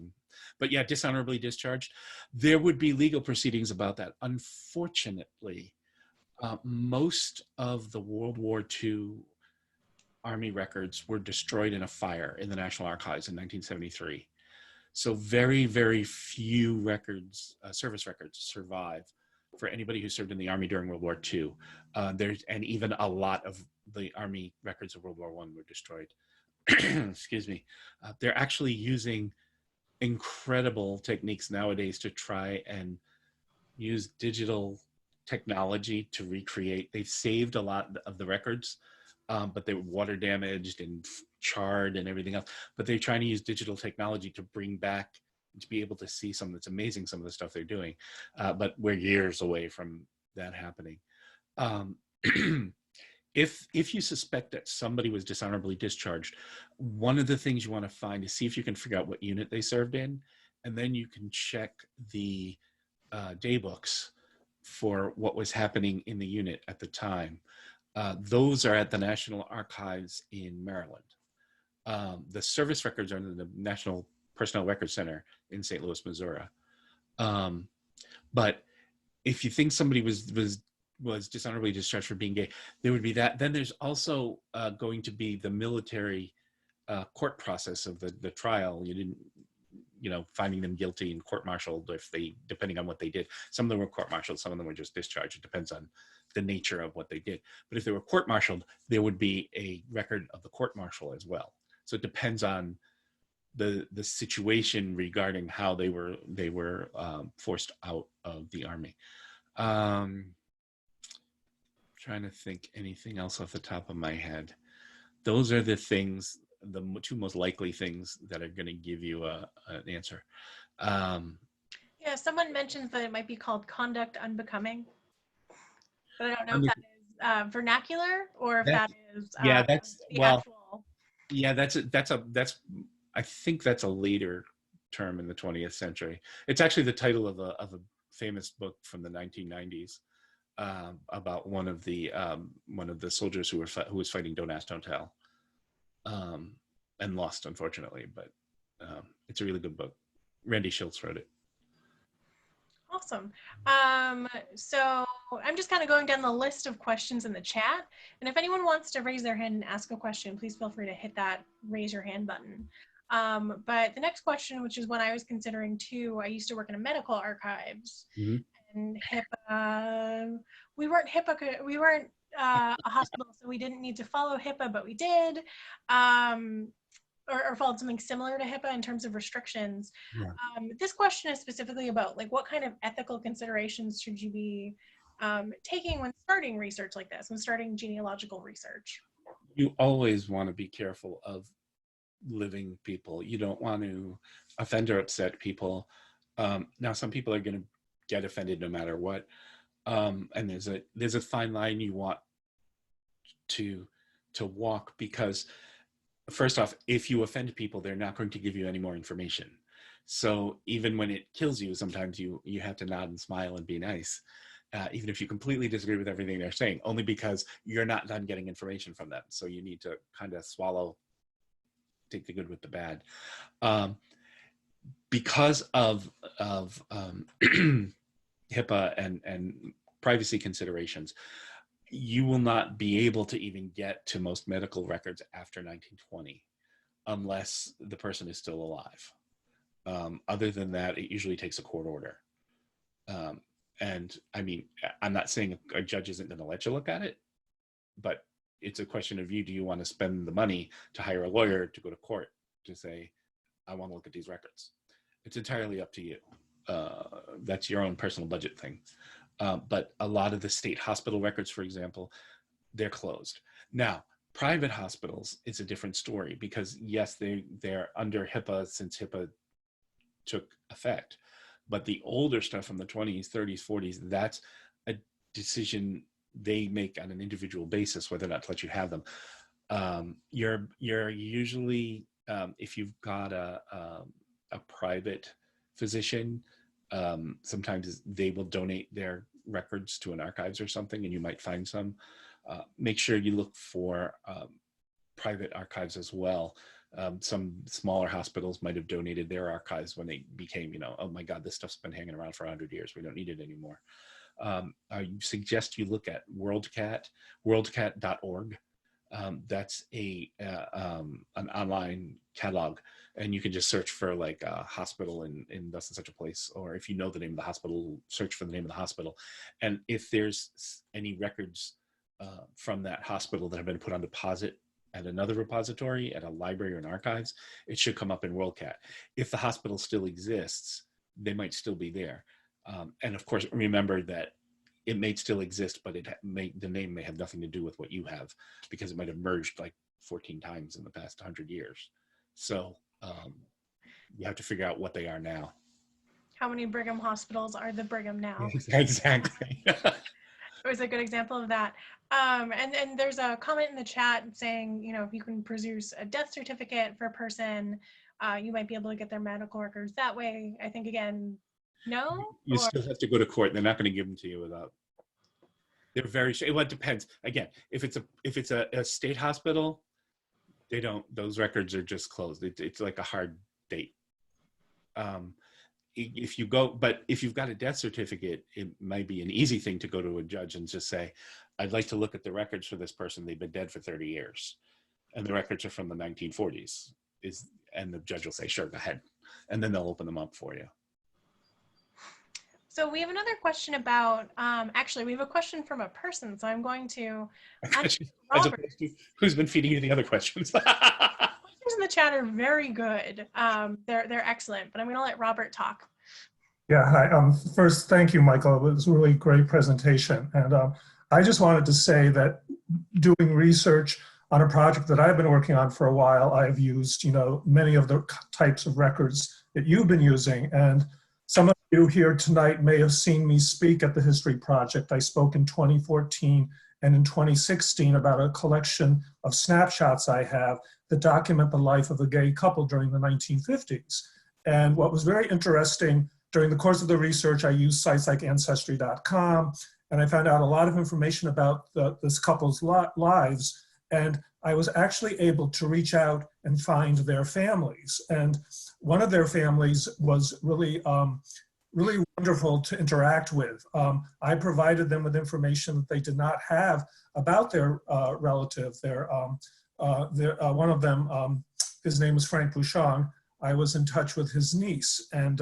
But yeah, dishonorably discharged. There would be legal proceedings about that. Unfortunately, most of the World War II Army records were destroyed in a fire in the National Archives in 1973. So very, very few records, service records, survive for anybody who served in the Army during World War II. And even a lot of the Army records of World War I were destroyed. Excuse me. They're actually using incredible techniques nowadays to try and use digital technology to recreate. They've saved a lot of the records, but they were water damaged and charred and everything else. But they're trying to use digital technology to bring back, to be able to see some. It's amazing, some of the stuff they're doing, but we're years away from that happening. Um, if you suspect that somebody was dishonorably discharged, one of the things you want to find is see if you can figure out what unit they served in, and then you can check the day books for what was happening in the unit at the time. Those are at the National Archives in Maryland. The service records are in the National Personnel Records Center in St. Louis, Missouri. But if you think somebody was dishonorably discharged for being gay, there would be that. Then there's also going to be the military court process of the trial. You didn't, finding them guilty and court-martialed depending on what they did. Some of them were court-martialed, some of them were just discharged. It depends on the nature of what they did. But if they were court-martialed, there would be a record of the court-martial as well. So it depends on the situation regarding how they were forced out of the Army. Trying to think anything else off the top of my head. Those are the things, the two most likely things that are going to give you an answer. Yeah, someone mentions that it might be called conduct unbecoming, but I don't know if that is vernacular or if that is the actual. Yeah, that's I think that's a later term in the 20th century. It's actually the title of a famous book from the 1990s. About one of the soldiers who was fighting Don't Ask, Don't Tell, and lost, unfortunately. But it's a really good book. Randy Schultz wrote it. Awesome. So I'm just kind of going down the list of questions in the chat, and if anyone wants to raise their hand and ask a question, please feel free to hit that raise your hand button. But the next question, which is one I was considering too, I used to work in a medical archives. Mm-hmm. And HIPAA, we weren't a hospital, so we didn't need to follow HIPAA, but we did, or followed something similar to HIPAA in terms of restrictions. Yeah. This question is specifically about what kind of ethical considerations should you be taking when starting research like this, when starting genealogical research? You always want to be careful of living people. You don't want to offend or upset people. Now, some people are going to get offended no matter what, and there's a fine line you want to walk, because first off, if you offend people, they're not going to give you any more information. So even when it kills you, sometimes you have to nod and smile and be nice, even if you completely disagree with everything they're saying, only because you're not done getting information from them. So you need to kind of take the good with the bad. Because of HIPAA and privacy considerations, you will not be able to even get to most medical records after 1920 unless the person is still alive. Other than that, it usually takes a court order. And I mean, I'm not saying a judge isn't going to let you look at it, but it's a question of do you want to spend the money to hire a lawyer to go to court to say, I want to look at these records? It's entirely up to you. That's your own personal budget thing. But a lot of the state hospital records, for example, they're closed. Now, private hospitals is a different story, because yes, they're under HIPAA since HIPAA took effect. But the older stuff from the 20s, 30s, 40s, that's a decision they make on an individual basis whether or not to let you have them. You're usually, if you've got a private physician, sometimes they will donate their records to an archives or something, and you might find some. Make sure you look for private archives as well. Some smaller hospitals might have donated their archives when they became, oh my God, this stuff's been hanging around for 100 years. We don't need it anymore. I suggest you look at worldcat.org. That's an online catalog, and you can just search for like a hospital in thus and such a place, or if you know the name of the hospital, search for the name of the hospital. And if there's any records from that hospital that have been put on deposit at another repository, at a library or an archives, it should come up in WorldCat. If the hospital still exists, they might still be there. And of course, remember that it may still exist, but the name may have nothing to do with what you have, because it might have merged like 14 times in the past 100 years. So you have to figure out what they are now. How many Brigham hospitals are the Brigham now? Exactly. It was a good example of that. And there's a comment in the chat saying, if you can produce a death certificate for a person, you might be able to get their medical records that way. I think, again, no? You still have to go to court. They're not going to give them to you without. They're very, well, it depends. Again, if it's a state hospital, they don't, those records are just closed. It's like a hard date. If you've got a death certificate, it might be an easy thing to go to a judge and just say, I'd like to look at the records for this person. They've been dead for 30 years. And the records are from the 1940s. And the judge will say, sure, go ahead. And then they'll open them up for you. So we have another question about, actually, we have a question from a person. So I'm going to, who's been feeding you the other questions? Questions in the chat are very good. They're excellent, but I'm going to let Robert talk. Yeah, hi. First, thank you, Michael. It was a really great presentation. And I just wanted to say that doing research on a project that I've been working on for a while, I've used, many of the types of records that you've been using. And some of you here tonight may have seen me speak at the History Project. I spoke in 2014 and in 2016 about a collection of snapshots I have that document the life of a gay couple during the 1950s. And what was very interesting, during the course of the research, I used sites like Ancestry.com, and I found out a lot of information about this couple's lives. And I was actually able to reach out and find their families. And one of their families was really, really wonderful to interact with. I provided them with information that they did not have about their relative. One of them, his name was Frank Bouchon. I was in touch with his niece, and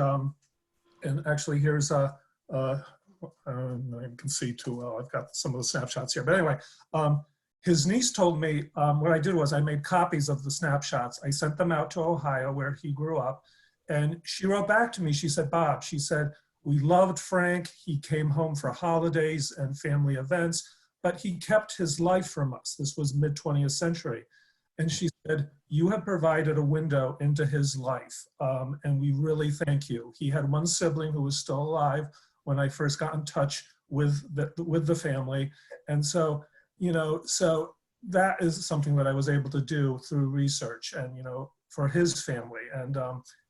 actually here's I don't know if you can see too well. I've got some of the snapshots here, but anyway. His niece told me, what I did was I made copies of the snapshots. I sent them out to Ohio, where he grew up. And she wrote back to me. She said, Bob, she said, we loved Frank. He came home for holidays and family events, but he kept his life from us. This was mid-20th century. And she said, you have provided a window into his life. And we really thank you. He had one sibling who was still alive when I first got in touch with the family. And so, so that is something that I was able to do through research and, for his family. And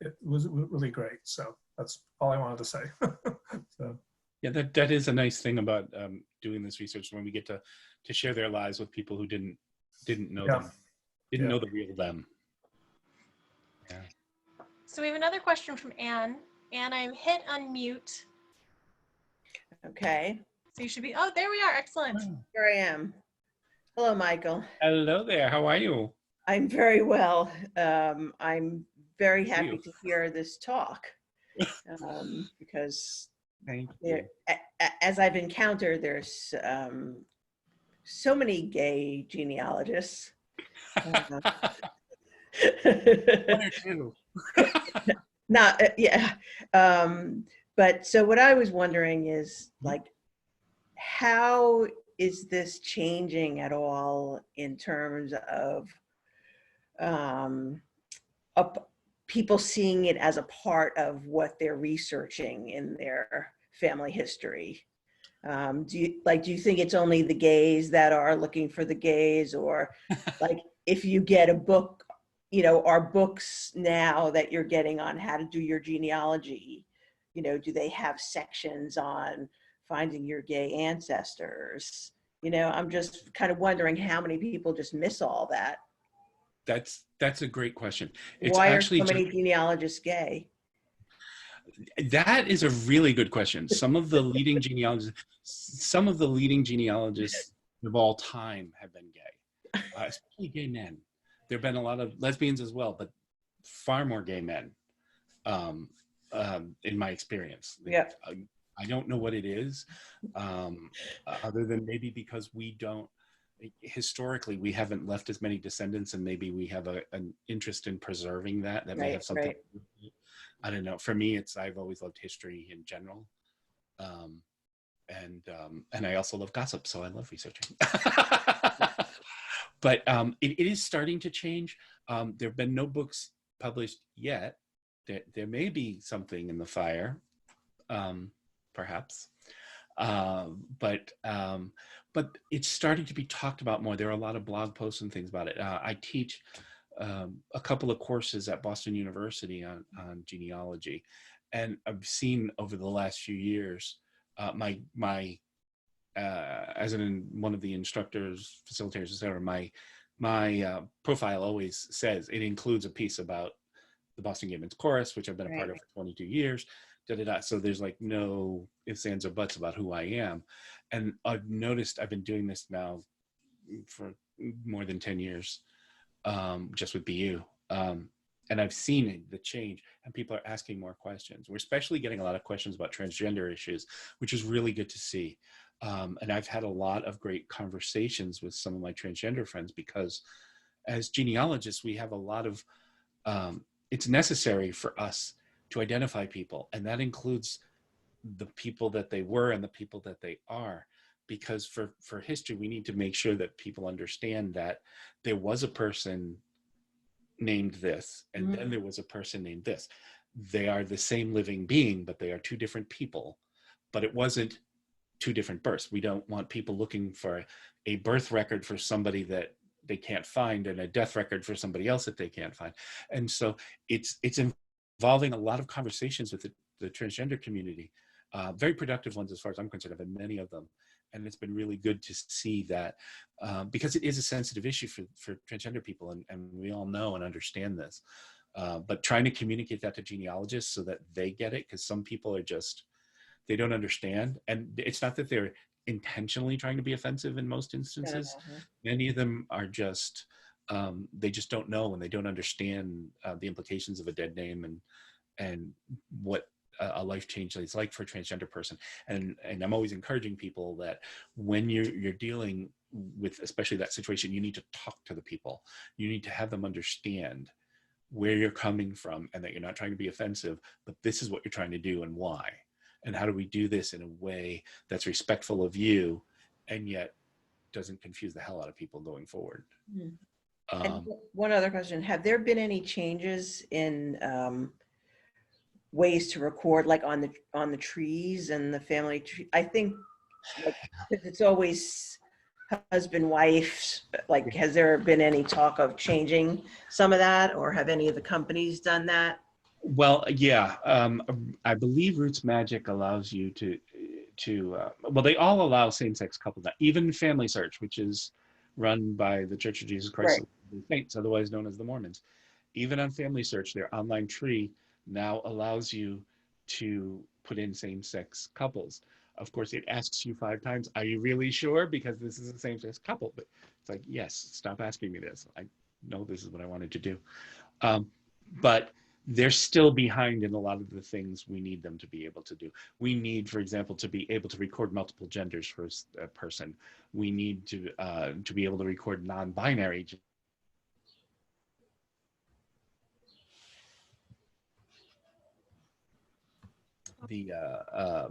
it was really great. So that's all I wanted to say. So. Yeah, that is a nice thing about doing this research, when we get to share their lives with people who didn't know them, didn't know the real them. Yeah. So we have another question from Anne. Anne, I hit unmute. Okay. So you should be, oh, there we are. Excellent. Here I am. Hello, Michael. Hello there. How are you? I'm very well. I'm very happy to hear this talk because as I've encountered, there's so many gay genealogists. One or two. Not, yeah. But so what I was wondering is, like, how is this changing at all in terms of people seeing it as a part of what they're researching in their family history? Do you think it's only the gays that are looking for the gays, or like if you get a book, are books now that you're getting on how to do your genealogy, do they have sections on finding your gay ancestors? I'm just kind of wondering how many people just miss all that. That's a great question. It's Why are actually so many genealogists gay? that is a really good question. Some of the leading genealogists of all time have been gay, especially gay men. There have been a lot of lesbians as well, but far more gay men, in my experience. Yeah. I don't know what it is, other than maybe because historically we haven't left as many descendants, and maybe we have an interest in preserving that may have something. Right. I don't know. For me, I've always loved history in general, and I also love gossip, so I love researching. But it is starting to change. There have been no books published yet. There may be something in the fire, perhaps, but it's starting to be talked about more. There are a lot of blog posts and things about it. I teach a couple of courses at Boston University on genealogy, and I've seen over the last few years, my as one of the instructors, facilitators, etc. My profile always says it includes a piece about the Boston Gay Men's Chorus, which I've been a part of for 22 years. So there's like no ifs, ands, or buts about who I am. And I've noticed I've been doing this now for more than 10 years, just with BU. And I've seen the change, and people are asking more questions. We're especially getting a lot of questions about transgender issues, which is really good to see. And I've had a lot of great conversations with some of my transgender friends, because as genealogists, we have a lot of, it's necessary for us to identify people, and that includes the people that they were and the people that they are, because for history, we need to make sure that people understand that there was a person named this, and then there was a person named this. They are the same living being, but they are two different people. But it wasn't two different births. We don't want people looking for a birth record for somebody that they can't find and a death record for somebody else that they can't find. And so it's involving a lot of conversations with the transgender community, very productive ones as far as I'm concerned. I've had many of them, and it's been really good to see that, because it is a sensitive issue for transgender people, and we all know and understand this. But trying to communicate that to genealogists so that they get it, because some people are just, they don't understand. And it's not that they're intentionally trying to be offensive in most instances. Many of them are just, they just don't know, and they don't understand the implications of a dead name and what a life change is like for a transgender person. And I'm always encouraging people that when you're dealing with especially that situation, you need to talk to the people. You need to have them understand where you're coming from, and that you're not trying to be offensive, but this is what you're trying to do and why. And how do we do this in a way that's respectful of you and yet doesn't confuse the hell out of people going forward? And one other question, have there been any changes in ways to record, like on the trees and the family tree? I think like, it's always husband, wife, like has there been any talk of changing some of that, or have any of the companies done that? Well, yeah, I believe Roots Magic allows you to well, they all allow same-sex couples now, even Family Search, which is run by the Church of Jesus Christ of Latter-day Saints, otherwise known as the Mormons. Even on Family Search, their online tree now allows you to put in same-sex couples. Of course, it asks you 5 times, are you really sure? Because this is a same-sex couple. But it's like, yes, stop asking me this. I know this is what I wanted to do. But they're still behind in a lot of the things we need them to be able to do. We need, for example, to be able to record multiple genders for a person. We need to be able to record non-binary.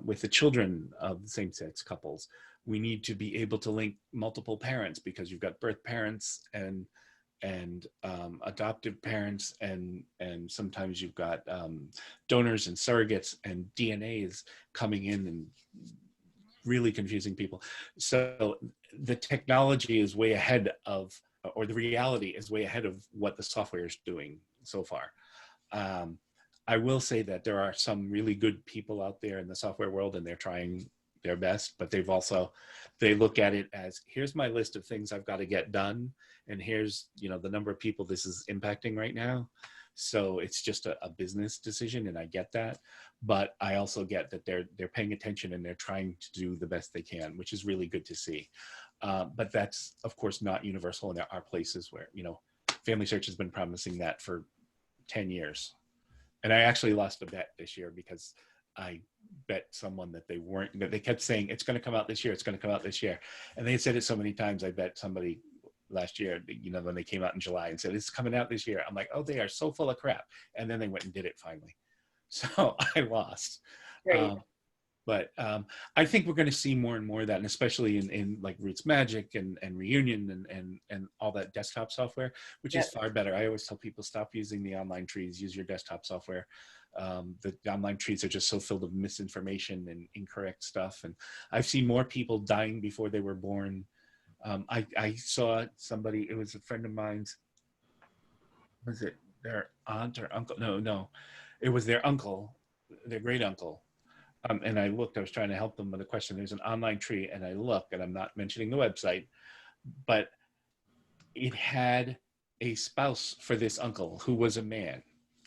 With the children of the same-sex couples, we need to be able to link multiple parents, because you've got birth parents and adoptive parents, and sometimes you've got donors and surrogates, and DNA is coming in and really confusing people. So the technology is way ahead of, or the reality is way ahead of what the software is doing so far. I will say that there are some really good people out there in the software world, and they're trying their best, but they look at it as, here's my list of things I've got to get done, and here's, the number of people this is impacting right now. So it's just a business decision, and I get that, but I also get that they're paying attention and they're trying to do the best they can, which is really good to see. But that's of course not universal, and there are places where Family Search has been promising that for 10 years. And I actually lost a bet this year because I bet someone that they kept saying, it's going to come out this year, it's going to come out this year. And they had said it so many times, I bet somebody last year, when they came out in July and said, it's coming out this year. I'm like, oh, they are so full of crap. And then they went and did it finally. So I lost. Great. But I think we're going to see more and more of that, and especially in like Roots Magic and Reunion and all that desktop software, which is far better. I always tell people, stop using the online trees, use your desktop software. The online trees are just so filled with misinformation and incorrect stuff. And I've seen more people dying before they were born. I saw somebody, it was a friend of mine's, was it their aunt or uncle? No, it was their uncle, their great uncle. And I looked, I was trying to help them with a question. There's an online tree, and I looked, and I'm not mentioning the website, but it had a spouse for this uncle who was a man.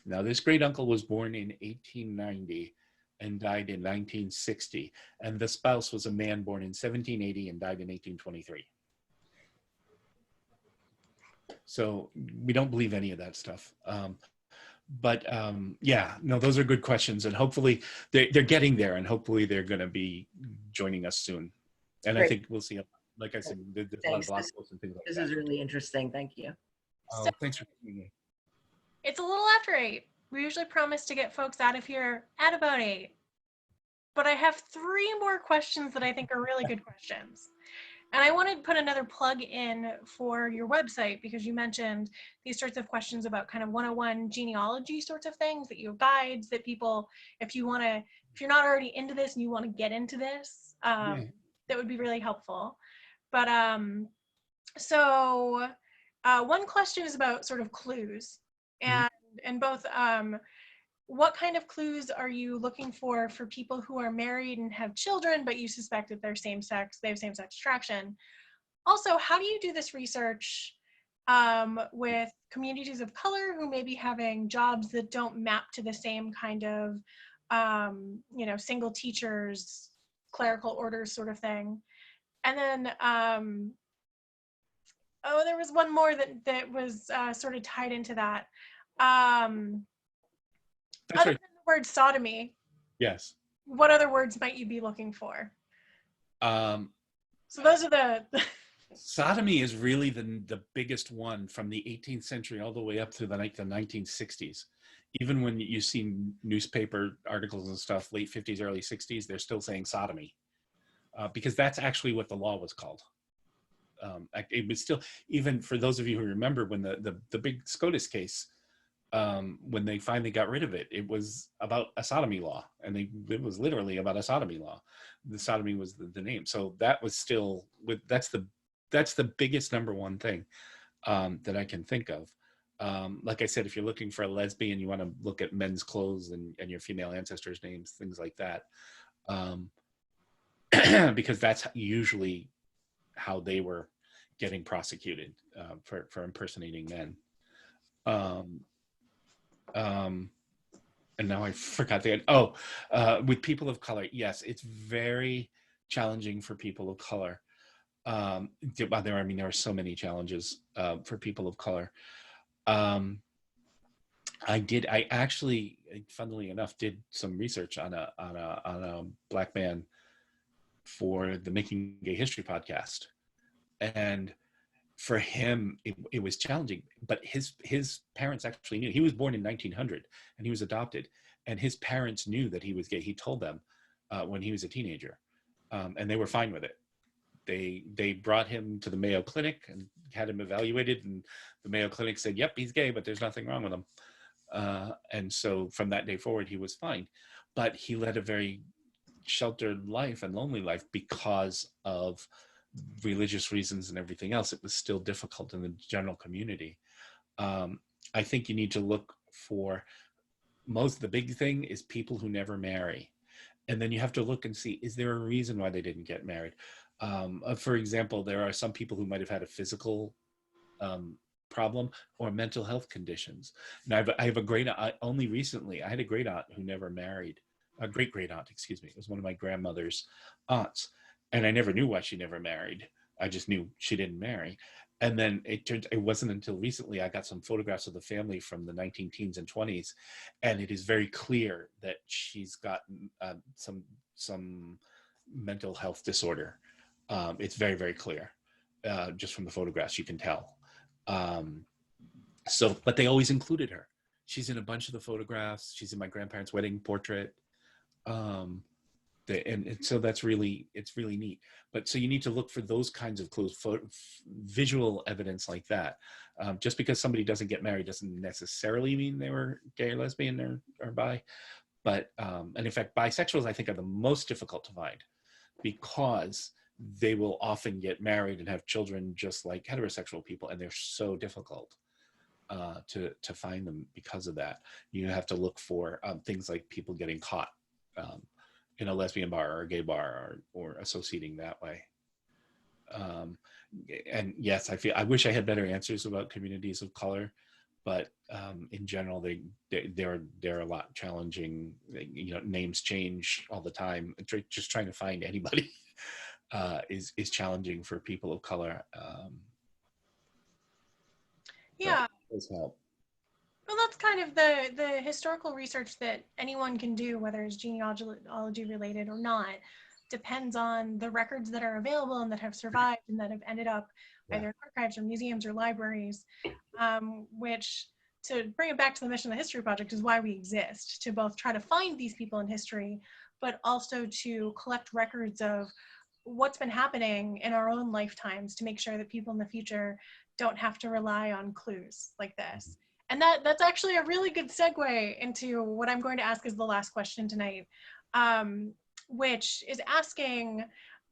Now, this great uncle was born in 1890 and died in 1960. And the spouse was a man born in 1780 and died in 1823. So we don't believe any of that stuff. Those are good questions, and hopefully they're getting there, and hopefully they're going to be joining us soon. And Great. I think we'll see, like I said, there's a lot of blog posts and things like that. This is really interesting. Thank you. Oh, thanks for coming in. It's a little after 8. We usually promise to get folks out of here at about 8. But I have 3 more questions that I think are really good questions. And I want to put another plug in for your website, because you mentioned these sorts of questions about kind of 101 genealogy sorts of things, that you have guides that people, if you're not already into this and you want to get into this, that would be really helpful. But one question is about sort of clues, and both what kind of clues are you looking for people who are married and have children, but you suspect that they're same-sex, they have same-sex attraction? Also, how do you do this research with communities of color who may be having jobs that don't map to the same kind of, single teachers, clerical orders sort of thing? And then, there was one more that was sort of tied into that. Other than the word sodomy, Yes. what other words might you be looking for? So those are the Sodomy is really the biggest one from the 18th century all the way up to the 1960s. Even when you see newspaper articles and stuff, late 50s, early 60s, they're still saying sodomy, because that's actually what the law was called. It was still, even for those of you who remember when the big SCOTUS case, when they finally got rid of it, it was about a sodomy law, and it was literally about a sodomy law. The sodomy was the name. So that was still that's the biggest number one thing that I can think of. Like I said, if you're looking for a lesbian, you want to look at men's clothes and your female ancestors' names, things like that, because that's usually how they were getting prosecuted for impersonating men. And now I forgot with people of color, yes, it's very challenging for people of color. There are so many challenges for people of color. I actually, funnily enough, did some research on a Black man for the Making Gay History podcast, and for him, it was challenging, but his parents actually knew. He was born in 1900 and he was adopted, and his parents knew that he was gay. He told them when he was a teenager, and they were fine with it. They brought him to the Mayo Clinic and had him evaluated, and the Mayo Clinic said, yep, he's gay, but there's nothing wrong with him. And so from that day forward, he was fine. But he led a very sheltered life and lonely life because of religious reasons and everything else. It was still difficult in the general community. I think you need to look for the big thing is people who never marry. And then you have to look and see, is there a reason why they didn't get married? For example, there are some people who might have had a physical problem or mental health conditions. And I have a great aunt, only recently, I had a great aunt who never married, a great great aunt, excuse me. It was one of my grandmother's aunts. And I never knew why she never married. I just knew she didn't marry. And then it wasn't until recently I got some photographs of the family from the 19 teens and 20s. And it is very clear that she's got some mental health disorder. It's very, very clear. Just from the photographs, you can tell. But they always included her. She's in a bunch of the photographs. She's in my grandparents' wedding portrait. And so it's really neat. But so you need to look for those kinds of clues, visual evidence like that. Just because somebody doesn't get married doesn't necessarily mean they were gay or lesbian or bi. But, and in fact, bisexuals I think are the most difficult to find, because they will often get married and have children just like heterosexual people, and they're so difficult to find them because of that. You have to look for things like people getting caught in a lesbian bar or a gay bar or associating that way. And yes, I wish I had better answers about communities of color, but in general, they're a lot challenging. Names change all the time. Just trying to find anybody is challenging for people of color. Yeah. Does help. Well, that's kind of the historical research that anyone can do, whether it's genealogy related or not, depends on the records that are available and that have survived and that have ended up either in archives or museums or libraries, which, to bring it back to the mission of the History Project, is why we exist, to both try to find these people in history, but also to collect records of what's been happening in our own lifetimes to make sure that people in the future don't have to rely on clues like this. And that's actually a really good segue into what I'm going to ask as the last question tonight, which is asking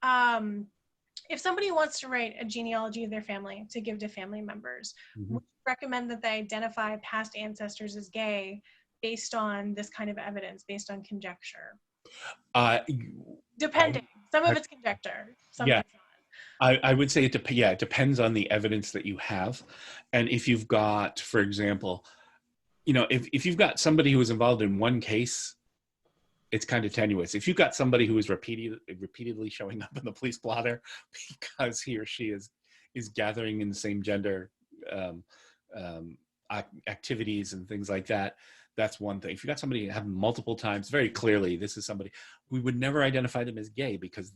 if somebody wants to write a genealogy of their family to give to family members, would you recommend that they identify past ancestors as gay based on this kind of evidence, based on conjecture? Depending. Some of it's conjecture, some of it's not. I would say it depends on the evidence that you have. And if you've got, for example, if you've got somebody who was involved in one case, it's kind of tenuous. If you've got somebody who is repeatedly showing up in the police blotter because he or she is gathering in the same gender activities and things like that, that's one thing. If you got somebody have multiple times, very clearly, this is somebody, we would never identify them as gay because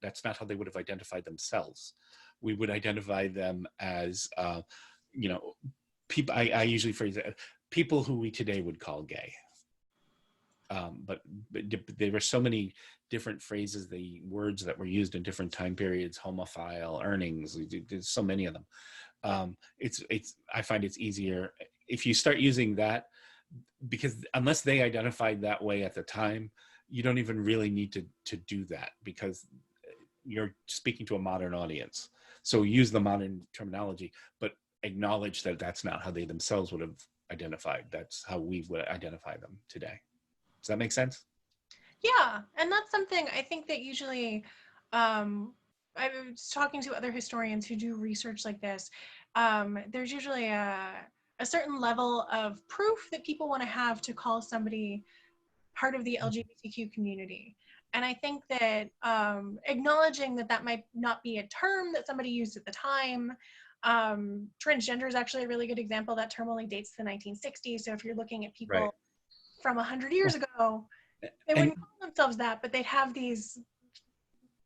that's not how they would have identified themselves. We would identify them as, people, I usually phrase it, people who we today would call gay. But there were so many different phrases, the words that were used in different time periods, homophile, earnings, there's so many of them. I find it's easier if you start using that, because unless they identified that way at the time, you don't even really need to do that, because you're speaking to a modern audience. So use the modern terminology, but acknowledge that that's not how they themselves would have identified. That's how we would identify them today. Does that make sense? Yeah, and that's something I think that usually, I was talking to other historians who do research like this, there's usually a certain level of proof that people want to have to call somebody part of the LGBTQ community. And I think that acknowledging that might not be a term that somebody used at the time. Transgender is actually a really good example. That term only dates to the 1960s. So if you're looking at people from 100 years ago, they wouldn't call themselves that, but they'd have these.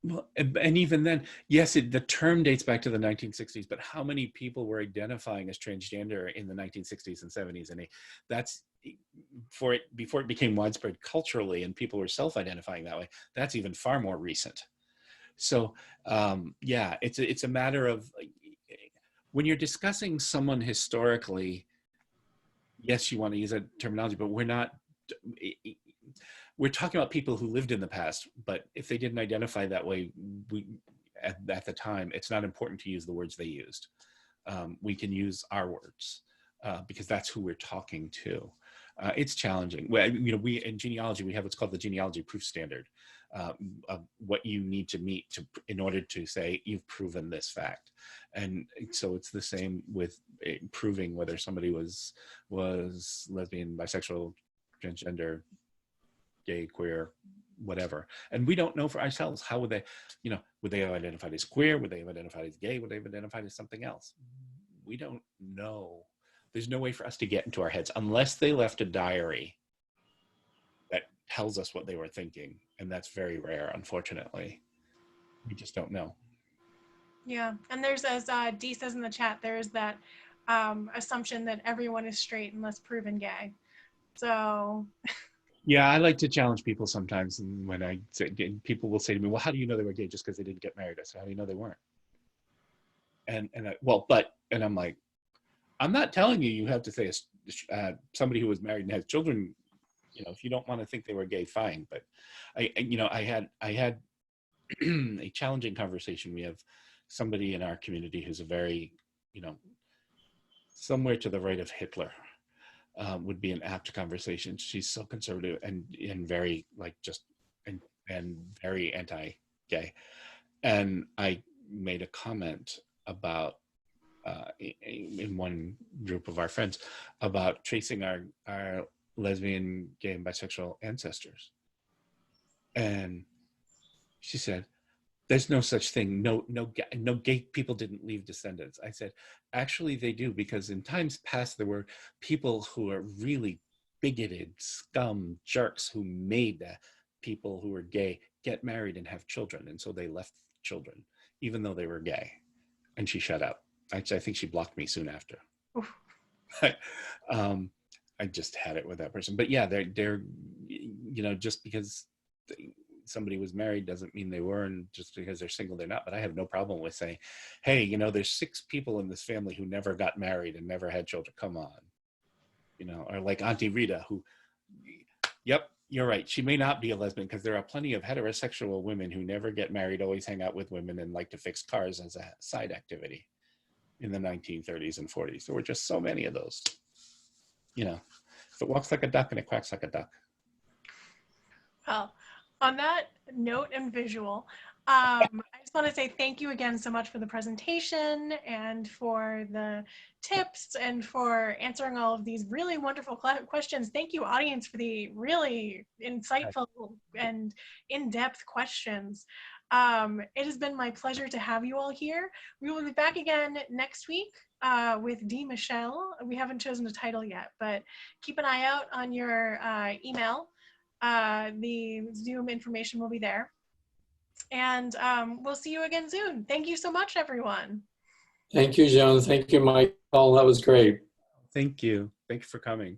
Well, and even then, yes, the term dates back to the 1960s, but how many people were identifying as transgender in the 1960s and 70s? And that's before it became widespread culturally and people were self-identifying that way. That's even far more recent. So it's a matter of, when you're discussing someone historically, yes, you want to use that terminology, but we're talking about people who lived in the past, but if they didn't identify that way at the time, it's not important to use the words they used. We can use our words. because that's who we're talking to. It's challenging. Well, you know, we in genealogy, we have what's called the genealogy proof standard, of what you need to meet in order to say you've proven this fact. And so it's the same with proving whether somebody was lesbian, bisexual, transgender, gay, queer, whatever. And we don't know for ourselves, how would they, you know, would they have identified as queer? Would they have identified as gay? Would they have identified as something else? We don't know. There's no way for us to get into our heads unless they left a diary that tells us what they were thinking. And that's very rare, unfortunately. We just don't know. Yeah, and there's, as Dee says in the chat, there's that assumption that everyone is straight unless proven gay. So Yeah, I like to challenge people sometimes, and when I say, people will say to me, well, how do you know they were gay just because they didn't get married? I said, how do you know they weren't? And I'm like, I'm not telling you have to say somebody who was married and has children, you know, if you don't want to think they were gay, fine. But I had a challenging conversation. We have somebody in our community who's a very, you know, somewhere to the right of Hitler, would be an apt conversation. She's so conservative and very like and very anti-gay. And I made a comment about in one group of our friends about tracing our lesbian, gay, and bisexual ancestors. And she said, there's no such thing. No gay people didn't leave descendants. I said, actually they do, because in times past there were people who are really bigoted, scum, jerks who made people who were gay get married and have children. And so they left children, even though they were gay. And she shut up. Actually, I think she blocked me soon after. I just had it with that person. But yeah, they're you know, just because somebody was married doesn't mean they were, and just because they're single, they're not. But I have no problem with saying, hey, you know, there's 6 people in this family who never got married and never had children. Come on. You know, or like Auntie Rita, who, yep, you're right. She may not be a lesbian, because there are plenty of heterosexual women who never get married, always hang out with women, and like to fix cars as a side activity in the 1930s and 40s. There were just so many of those. You know, if it walks like a duck and it quacks like a duck. Well, on that note and visual, I just want to say thank you again so much for the presentation and for the tips and for answering all of these really wonderful questions. Thank you, audience, for the really insightful and in-depth questions. It has been my pleasure to have you all here. We will be back again next week with Dee Michelle. We haven't chosen a title yet, but keep an eye out on your email. The Zoom information will be there. And we'll see you again soon. Thank you so much, everyone. Thank you, Joan. Thank you, Michael. That was great. Thank you. Thank you for coming.